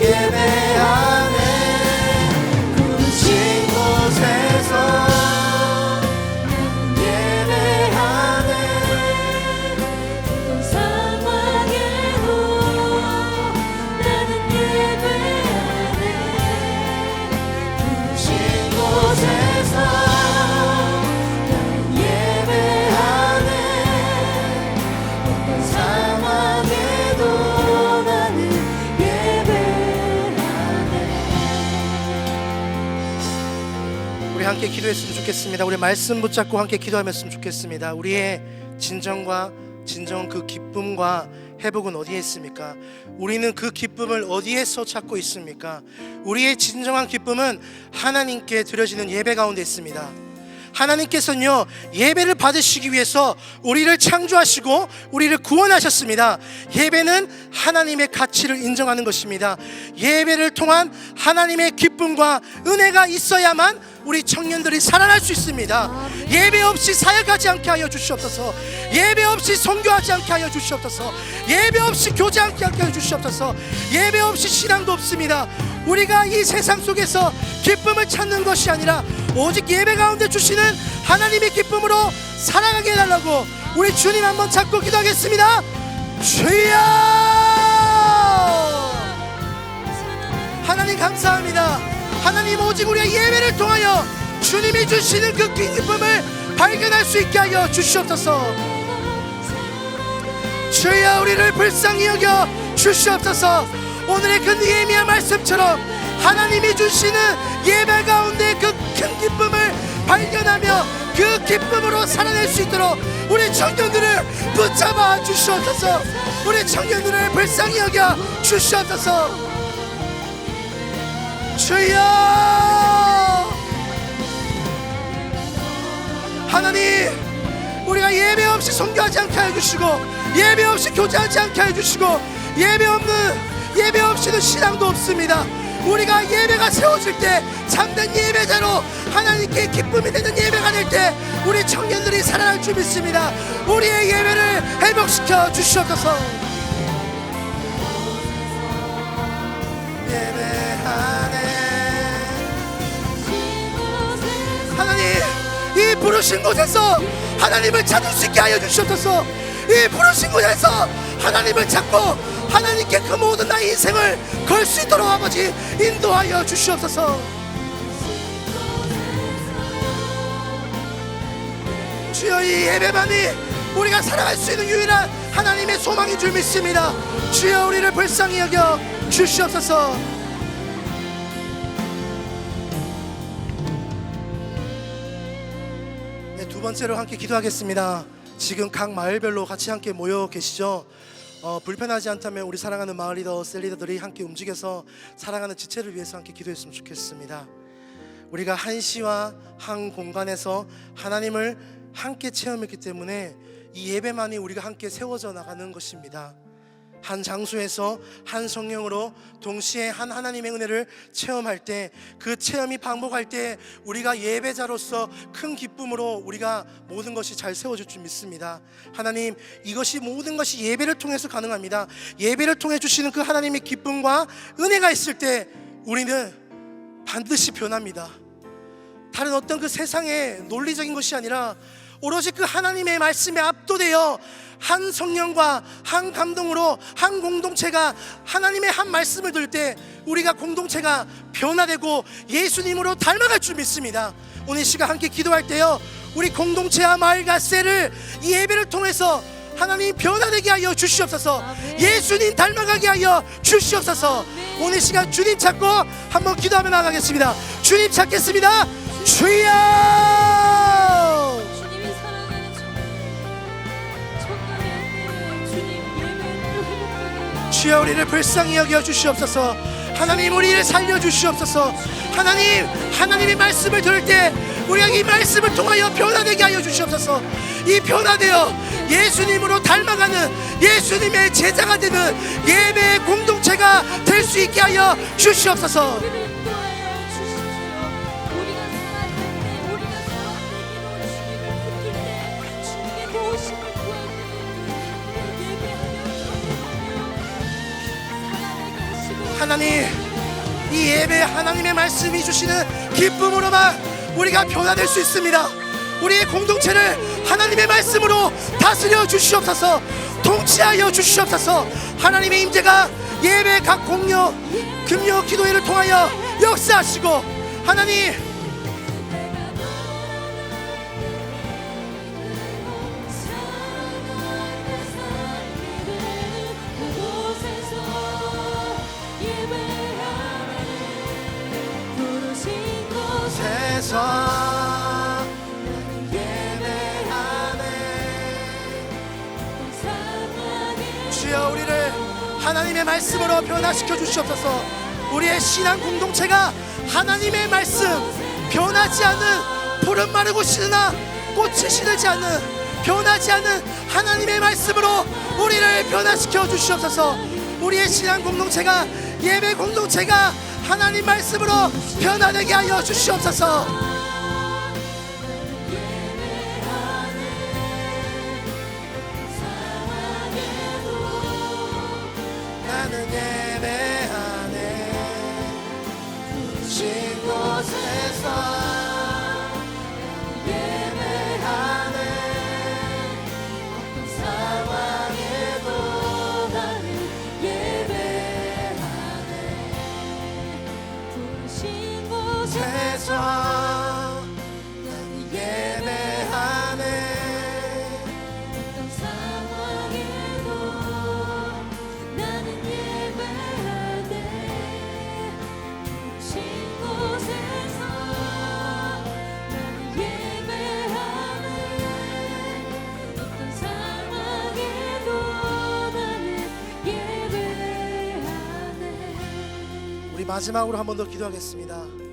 예배하네. 부르신 곳에서 예배하네. 어떤 상황에도 나는 예배하네. 부르신 곳에서 나는 예배하네. 어떤 상황에도 나는 예배하네. 우리 함께 기도했으면 좋겠습니다. 우리 말씀 붙잡고 함께 기도하였으면 좋겠습니다. 우리의 진정한 그 기쁨과 회복은 어디에 있습니까? 우리는 그 기쁨을 어디에서 찾고 있습니까? 우리의 진정한 기쁨은 하나님께 드려지는 예배 가운데 있습니다. 하나님께서는요, 예배를 받으시기 위해서 우리를 창조하시고 우리를 구원하셨습니다. 예배는 하나님의 가치를 인정하는 것입니다. 예배를 통한 하나님의 기쁨과 은혜가 있어야만 우리 청년들이 살아날 수 있습니다. 예배 없이 사역하지 않게 하여 주시옵소서. 예배 없이 선교하지 않게 하여 주시옵소서. 예배 없이 교제하지 않게 하여 주시옵소서. 예배 없이 신앙도 없습니다. 우리가 이 세상 속에서 기쁨을 찾는 것이 아니라 오직 예배 가운데 주시는 하나님의 기쁨으로 살아가게 해달라고 우리 주님 한번 잡고 기도하겠습니다. 주여! 하나님 감사합니다. 하나님 오직 우리의 예배를 통하여 주님이 주시는 그 기쁨을 발견할 수 있게 하여 주시옵소서. 주여 우리를 불쌍히 여겨 주시옵소서. 오늘의 그 느헤미야 말씀처럼 하나님이 주시는 예배 가운데 그 큰 기쁨을 발견하며 그 기쁨으로 살아낼 수 있도록 우리 청년들을 붙잡아 주시옵소서. 우리 청년들을 불쌍히 여겨 주시옵소서. 주여 하나님, 우리가 예배 없이 선교하지 않게 해주시고 예배 없이 교제하지 않게 해주시고 예배 없이는 신앙도 없습니다. 우리가 예배가 세워질 때 참된 예배자로 하나님께 기쁨이 되는 예배가 될 때 우리 청년들이 살아날 줄 믿습니다. 우리의 예배를 회복시켜 주시옵소서. 예배하네. 하나님, 이 부르신 곳에서 하나님을 찾을 수 있게 하여 주시옵소서. 이 부르신 곳에서 하나님을 찾고 하나님께 그 모든 나의 인생을 걸 수 있도록 아버지 인도하여 주시옵소서. 주여, 이 예배만이 우리가 살아갈 수 있는 유일한 하나님의 소망인 줄 믿습니다. 주여 우리를 불쌍히 여겨 주시옵소서. 번째로 함께 기도하겠습니다. 지금 각 마을별로 같이 함께 모여 계시죠? 불편하지 않다면 우리 사랑하는 마을 리더, 셀 리더들이 함께 움직여서 사랑하는 지체를 위해서 함께 기도했으면 좋겠습니다. 우리가 한 시와 한 공간에서 하나님을 함께 체험했기 때문에 이 예배만이 우리가 함께 세워져 나가는 것입니다. 한 장소에서 한 성령으로 동시에 한 하나님의 은혜를 체험할 때, 그 체험이 반복할 때 우리가 예배자로서 큰 기쁨으로 우리가 모든 것이 잘 세워질 줄 믿습니다. 하나님, 이것이 모든 것이 예배를 통해서 가능합니다. 예배를 통해 주시는 그 하나님의 기쁨과 은혜가 있을 때 우리는 반드시 변합니다. 다른 어떤 그 세상의 논리적인 것이 아니라 오로지 그 하나님의 말씀에 압도되어 한 성령과 한 감동으로 한 공동체가 하나님의 한 말씀을 들을 때 우리가 공동체가 변화되고 예수님으로 닮아갈 줄 믿습니다. 오늘 시간 함께 기도할 때요, 우리 공동체와 마을과 셀을 이 예배를 통해서 하나님 변화되게 하여 주시옵소서. 아멘. 예수님 닮아가게 하여 주시옵소서. 오늘 시간 주님 찾고 한번 기도하며 나가겠습니다. 주님 찾겠습니다. 주여! 주님이 사랑하는 청년의 주님 예배를 회복하게 주여, 우리를 불쌍히 여겨 주시옵소서. 하나님, 우리를 살려 주시옵소서. 하나님, 하나님의 말씀을 들을 때 우리가 이 말씀을 통하여 변화되게 하여 주시옵소서. 이 변화되어 예수님으로 닮아가는 예수님의 제자가 되는 예배의 공동체가 될 수 있게 하여 주시옵소서. 우리를 인도하여 주십시오. 우리가 살아갈 때, 우리가 소원되기로 주님을 붙들 때, 주님의 도우심을 구할 때 예배하며 살아내게 하시고 하나님, 이 예배 하나님의 말씀이 주시는 기쁨으로만 우리가 변화될 수 있습니다. 우리의 공동체를 하나님의 말씀으로 다스려 주시옵소서. 통치하여 주시옵소서. 하나님의 임재가 예배 각 공여 금요 기도회를 통하여 역사하시고, 하나님, 세상 주여, 우리를 하나님의 말씀으로 변화시켜 주시옵소서. 우리의 신앙 공동체가 하나님의 말씀, 변하지 않는 푸른 마르고 시드나 꽃이 시들지 않는 변하지 않는 하나님의 말씀으로 우리를 변화시켜 주시옵소서. 우리의 신앙 공동체가, 예배 공동체가 하나님 말씀으로 변화되게 하여 주시옵소서. 나는 예배하네. 신 곳에서 예배하네. 어떤 상황에도 나는 예배하네. 부르신 곳에 세상 나는 예배하네. 어떤 상황에도 나는 예배하네. 부르신 곳에서 나는 예배하네. 어떤 상황에도 나는 예배하네. 우리 마지막으로 한 번 더 기도하겠습니다.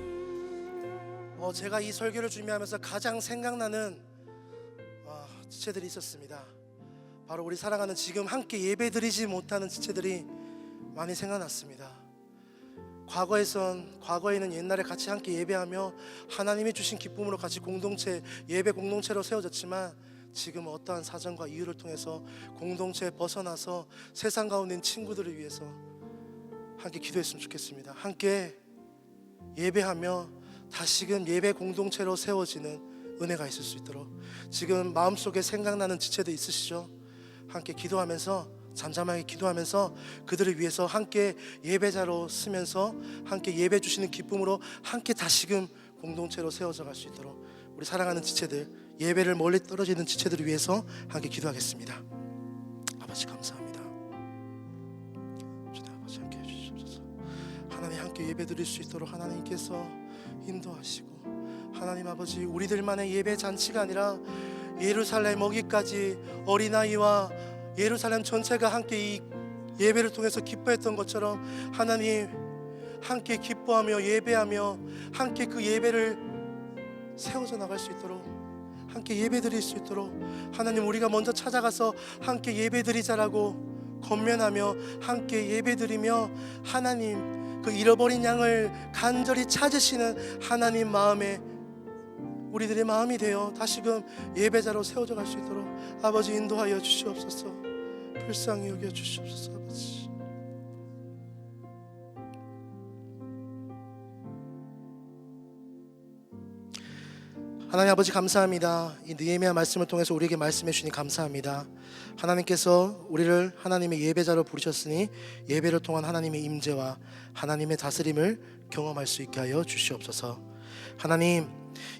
제가 이 설교를 준비하면서 가장 생각나는 지체들이 있었습니다. 바로 우리 사랑하는 지금 함께 예배드리지 못하는 지체들이 많이 생각났습니다. 과거에는 옛날에 같이 함께 예배하며 하나님이 주신 기쁨으로 같이 공동체, 예배 공동체로 세워졌지만 지금 어떠한 사정과 이유를 통해서 공동체에 벗어나서 세상 가운데 있는 친구들을 위해서 함께 기도했으면 좋겠습니다. 함께 예배하며 다시금 예배 공동체로 세워지는 은혜가 있을 수 있도록, 지금 마음속에 생각나는 지체도 있으시죠? 함께 기도하면서, 잠잠하게 기도하면서 그들을 위해서 함께 예배자로 쓰면서 함께 예배 주시는 기쁨으로 함께 다시금 공동체로 세워져 갈 수 있도록 우리 사랑하는 지체들, 예배를 멀리 떨어지는 지체들을 위해서 함께 기도하겠습니다. 아버지 감사합니다. 주님 아버지 함께 해주시옵소서. 하나님 함께 예배 드릴 수 있도록 하나님께서 인도하시고, 하나님 아버지, 우리들만의 예배 잔치가 아니라 예루살렘 어기까지 어린아이와 예루살렘 전체가 함께 이 예배를 통해서 기뻐했던 것처럼 하나님 함께 기뻐하며 예배하며 함께 그 예배를 세워져 나갈 수 있도록, 함께 예배 드릴 수 있도록 하나님, 우리가 먼저 찾아가서 함께 예배 드리자라고 권면하며 함께 예배 드리며 하나님 그 잃어버린 양을 간절히 찾으시는 하나님 마음에 우리들의 마음이 되어 다시금 예배자로 세워져 갈 수 있도록 아버지 인도하여 주시옵소서. 불쌍히 여겨 주시옵소서. 아버지, 하나님 아버지 감사합니다. 이 느헤미야 말씀을 통해서 우리에게 말씀해 주시니 감사합니다. 하나님께서 우리를 하나님의 예배자로 부르셨으니 예배를 통한 하나님의 임재와 하나님의 다스림을 경험할 수 있게 하여 주시옵소서. 하나님,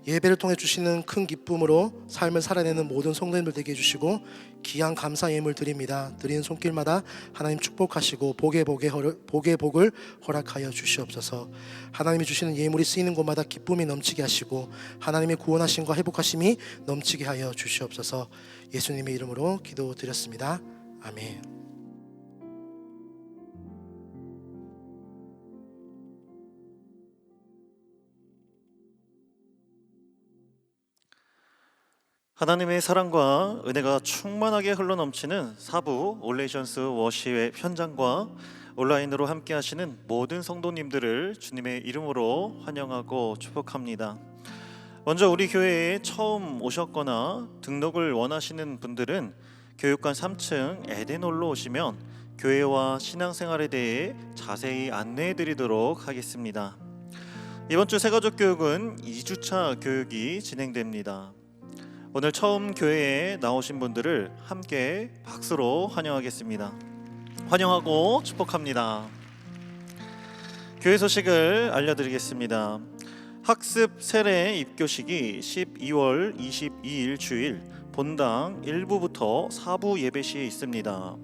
예배를 통해 주시는 큰 기쁨으로 삶을 살아내는 모든 성도님들 되게 해주시고 귀한 감사 예물 드립니다. 드리는 손길마다 하나님 축복하시고 복의 복을 허락하여 주시옵소서. 하나님이 주시는 예물이 쓰이는 곳마다 기쁨이 넘치게 하시고 하나님의 구원하심과 회복하심이 넘치게 하여 주시옵소서. 예수님의 이름으로 기도드렸습니다. 아멘. 하나님의 사랑과 은혜가 충만하게 흘러넘치는 사부 올레이션스 워시의 현장과 온라인으로 함께 하시는 모든 성도님들을 주님의 이름으로 환영하고 축복합니다. 먼저 우리 교회에 처음 오셨거나 등록을 원하시는 분들은 교육관 3층 에덴홀로 오시면 교회와 신앙생활에 대해 자세히 안내해 드리도록 하겠습니다. 이번 주 새가족 교육은 2주차 교육이 진행됩니다. 오늘 처음 교회에 나오신 분들을 함께 박수로 환영하겠습니다. 환영하고 축복합니다. 교회 소식을 알려드리겠습니다. 학습 세례 입교식이 12월 22일 주일 본당 1부부터 4부 예배 시에 있습니다.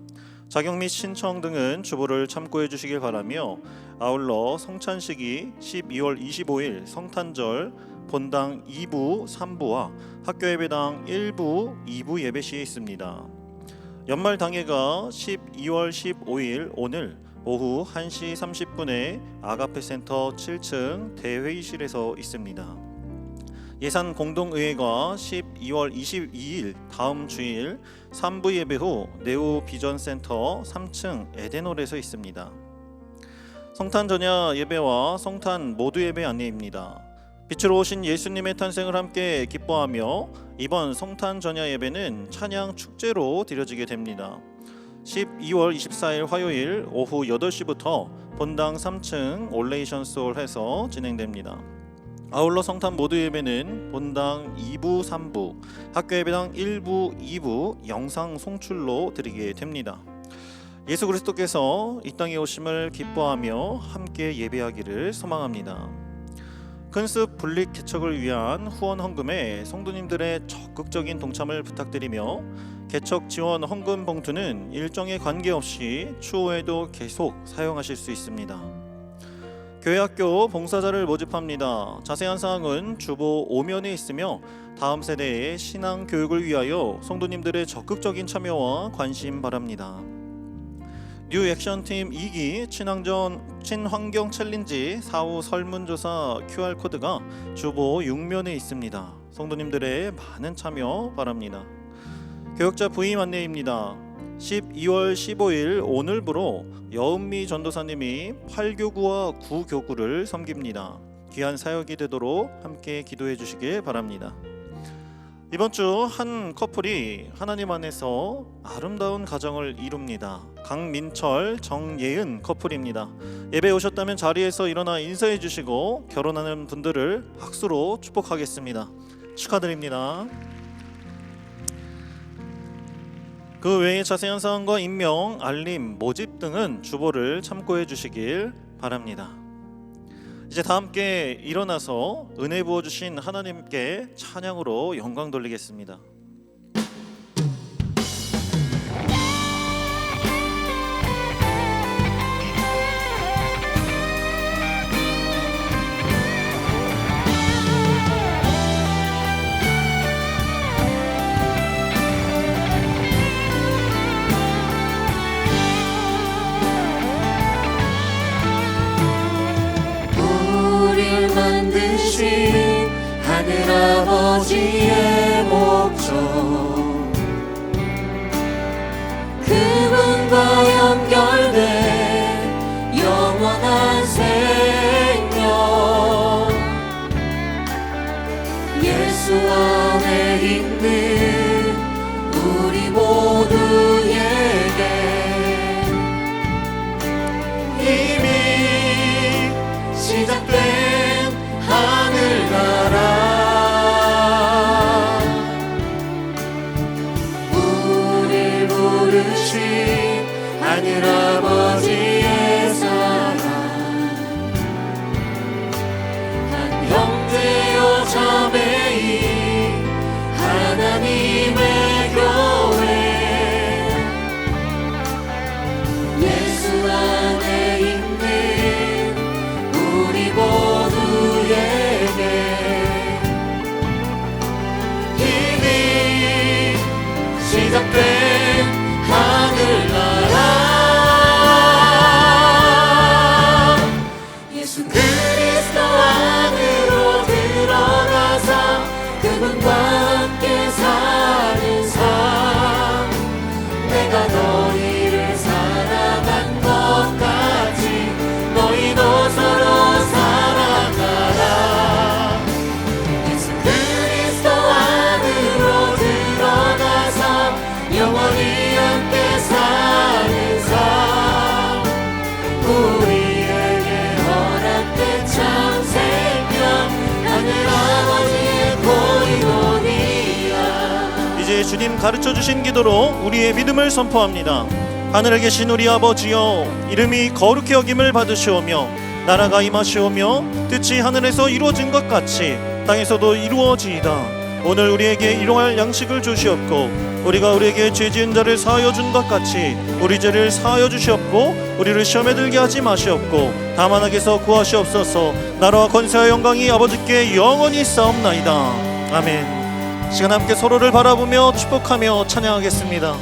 자격 및 신청 등은 주보를 참고해 주시길 바라며, 아울러 성찬식이 12월 25일 성탄절 본당 2부, 3부와 학교예배당 1부, 2부 예배 시에 있습니다. 연말 당회가 12월 15일 오늘 오후 1시 30분에 아가페센터 7층 대회의실에서 있습니다. 예산 공동의회가 12월 22일 다음 주일 3부 예배 후 네오 비전센터 3층 에덴홀에서 있습니다. 성탄 전야 예배와 성탄 모두 예배 안내입니다. 빛으로 오신 예수님의 탄생을 함께 기뻐하며 이번 성탄 전야 예배는 찬양 축제로 드려지게 됩니다. 12월 24일 화요일 오후 8시부터 본당 3층 올레이션스 홀에서 진행됩니다. 아울러 성탄 모두 예배는 본당 2부, 3부, 학교예배당 1부, 2부 영상 송출로 드리게 됩니다. 예수 그리스도께서 이 땅에 오심을 기뻐하며 함께 예배하기를 소망합니다. 큰숲 분립 개척을 위한 후원 헌금에 성도님들의 적극적인 동참을 부탁드리며, 개척 지원 헌금 봉투는 일정에 관계없이 추후에도 계속 사용하실 수 있습니다. 교회학교 봉사자를 모집합니다. 자세한 사항은 주보 5면에 있으며 다음 세대의 신앙 교육을 위하여 성도님들의 적극적인 참여와 관심 바랍니다. 뉴 액션팀 2기 친환경 챌린지 사후 설문조사 QR코드가 주보 6면에 있습니다. 성도님들의 많은 참여 바랍니다. 교역자 부임 안내입니다. 12월 15일 오늘부로 여은미 전도사님이 8교구와 9교구를 섬깁니다. 귀한 사역이 되도록 함께 기도해 주시길 바랍니다. 이번 주 한 커플이 하나님 안에서 아름다운 가정을 이룹니다. 강민철, 정예은 커플입니다. 예배에 오셨다면 자리에서 일어나 인사해 주시고 결혼하는 분들을 박수로 축복하겠습니다. 축하드립니다. 그 외에 자세한 사항과 임명, 알림, 모집 등은 주보를 참고해 주시길 바랍니다. 이제 다 함께 일어나서 은혜 부어주신 하나님께 찬양으로 영광 돌리겠습니다. 부르신 하늘아버지의 목적, 그분과 연결된 영원한 생명, 예수 안에 있는 우리 모두에게 이미 시작된 하늘나라, 우리 부르신 하늘아버지의 사랑, 한 형제여 자매인 하나님의 교회, 예수 안에 있는 우리 모두에게 이미 시작된 하늘나라, 예수 그리스도 안으로 들어가서 그분과 함께 사는 삶, 내가 너희를 사랑한 것 같이 너희도 서로 사랑하라, 예수 그리스도 안으로 들어가서 영원히 함께 사는 삶, 우리에게 허락된 참 생명, 하늘아버지의 고이노니아. 이제 주님 가르쳐주신 기도로 우리의 믿음을 선포합니다. 하늘에 계신 우리 아버지여, 이름이 거룩히 여김을 받으시오며 나라가 임하시오며 뜻이 하늘에서 이루어진 것 같이 땅에서도 이루어지이다. 오늘 우리에게 일용할 양식을 주시옵고 우리가 우리에게 죄 지은 자를 사하여 준 것 같이 우리 죄를 사하여 주시옵고 우리를 시험에 들게 하지 마시옵고 다만 악에서 구하시옵소서. 나라와 권세와 영광이 아버지께 영원히 있사옵나이다. 아멘. 시간 함께 서로를 바라보며 축복하며 찬양하겠습니다.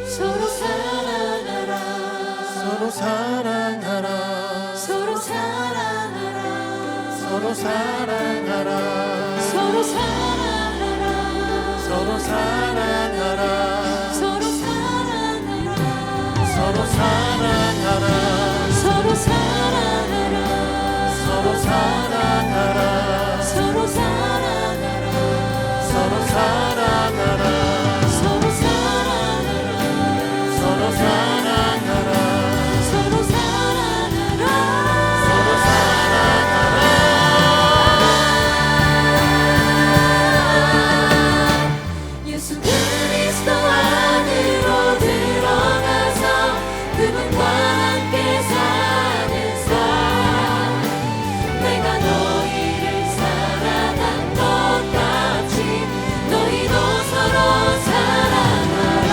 서로 사랑하라, 서로 사랑하라, 서로 사랑하라, 서로 사랑하라, 서로 사랑하라, 서로 사랑하라, 서로 사랑하라, 서로 사랑하라, 서로 사랑하라, 서로 사랑하라, 서로 사랑하라, 서로 사랑하라, 서로 사랑하라, 서로 사랑하라, 서로 사랑하라. 서로 예수 그리스도 안으로 들어가서 그분과 함께 사는 삶, 내가 너희를 사랑한 것 같이 너희도 서로 사랑하라.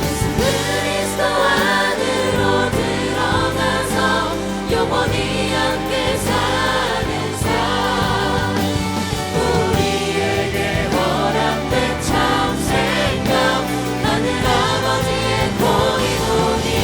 예수 그리스도 안으로 들어가서 영원히 함께 사는 삶, 우리에게 허락된 참 생명, 하늘아버지의 고이노니아.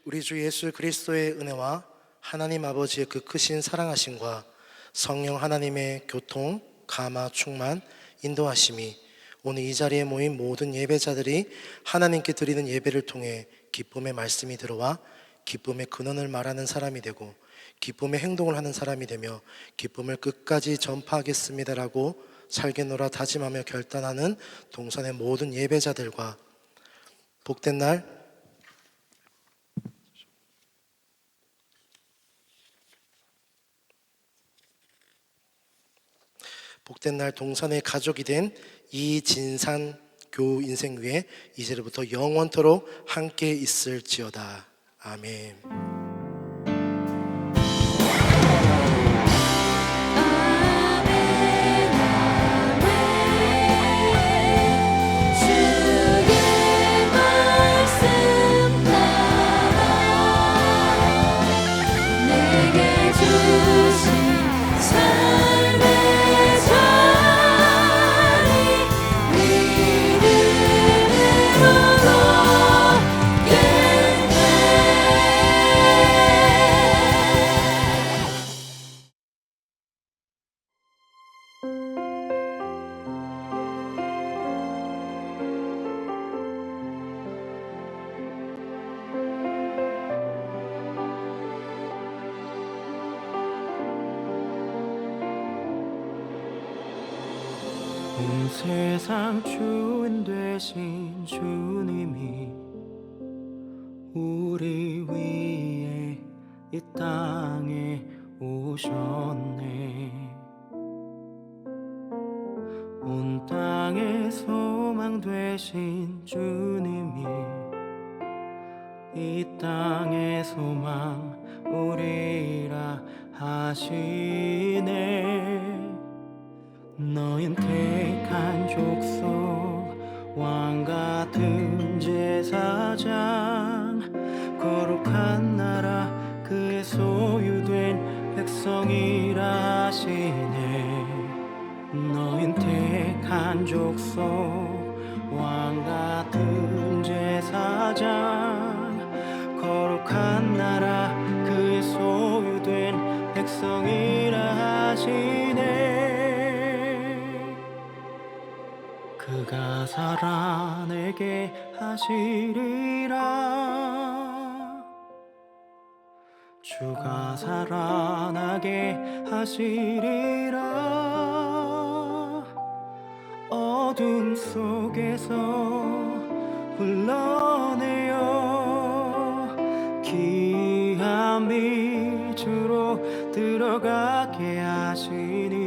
우리 주 예수 그리스도의 은혜와 하나님 아버지의 그 크신 사랑하심과 성령 하나님의 교통, 감화, 충만, 인도하심이 오늘 이 자리에 모인 모든 예배자들이 하나님께 드리는 예배를 통해 기쁨의 말씀이 들어와 기쁨의 근원을 말하는 사람이 되고 기쁨의 행동을 하는 사람이 되며 기쁨을 끝까지 전파하겠습니다라고 살겠노라 다짐하며 결단하는 동산의 모든 예배자들과 복된 날 동산의 가족이 된 이진산 교우 인생 위에 이제부터 영원토록 함께 있을지어다. 아멘. 주의 말씀 나 세상 주인 되신 주님이 우리 위에 이 땅에 오셨네. 온 땅의 소망 되신 주님이 이 땅의 소망 우리라 하시네. 너흰 택한 족속 왕 같은 제사장 거룩한 나라 그의 소유된 백성이라 하시네. 너흰 택한 족속 왕 같은 제사장 거룩한 나라 그의 소유된 백성이라 하시네. 그가 살아내게 하시리라. 주가 살아나게 하시리라. 어둠 속에서 불러내어 귀한 빛으로 들어가게 하시니.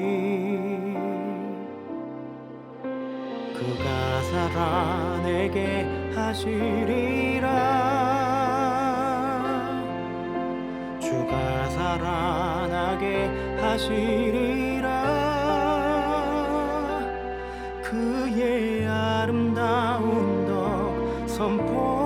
그가 살아내게 하시리라. 주가 살아나게 하시리라. 그의 아름다운 덕 선포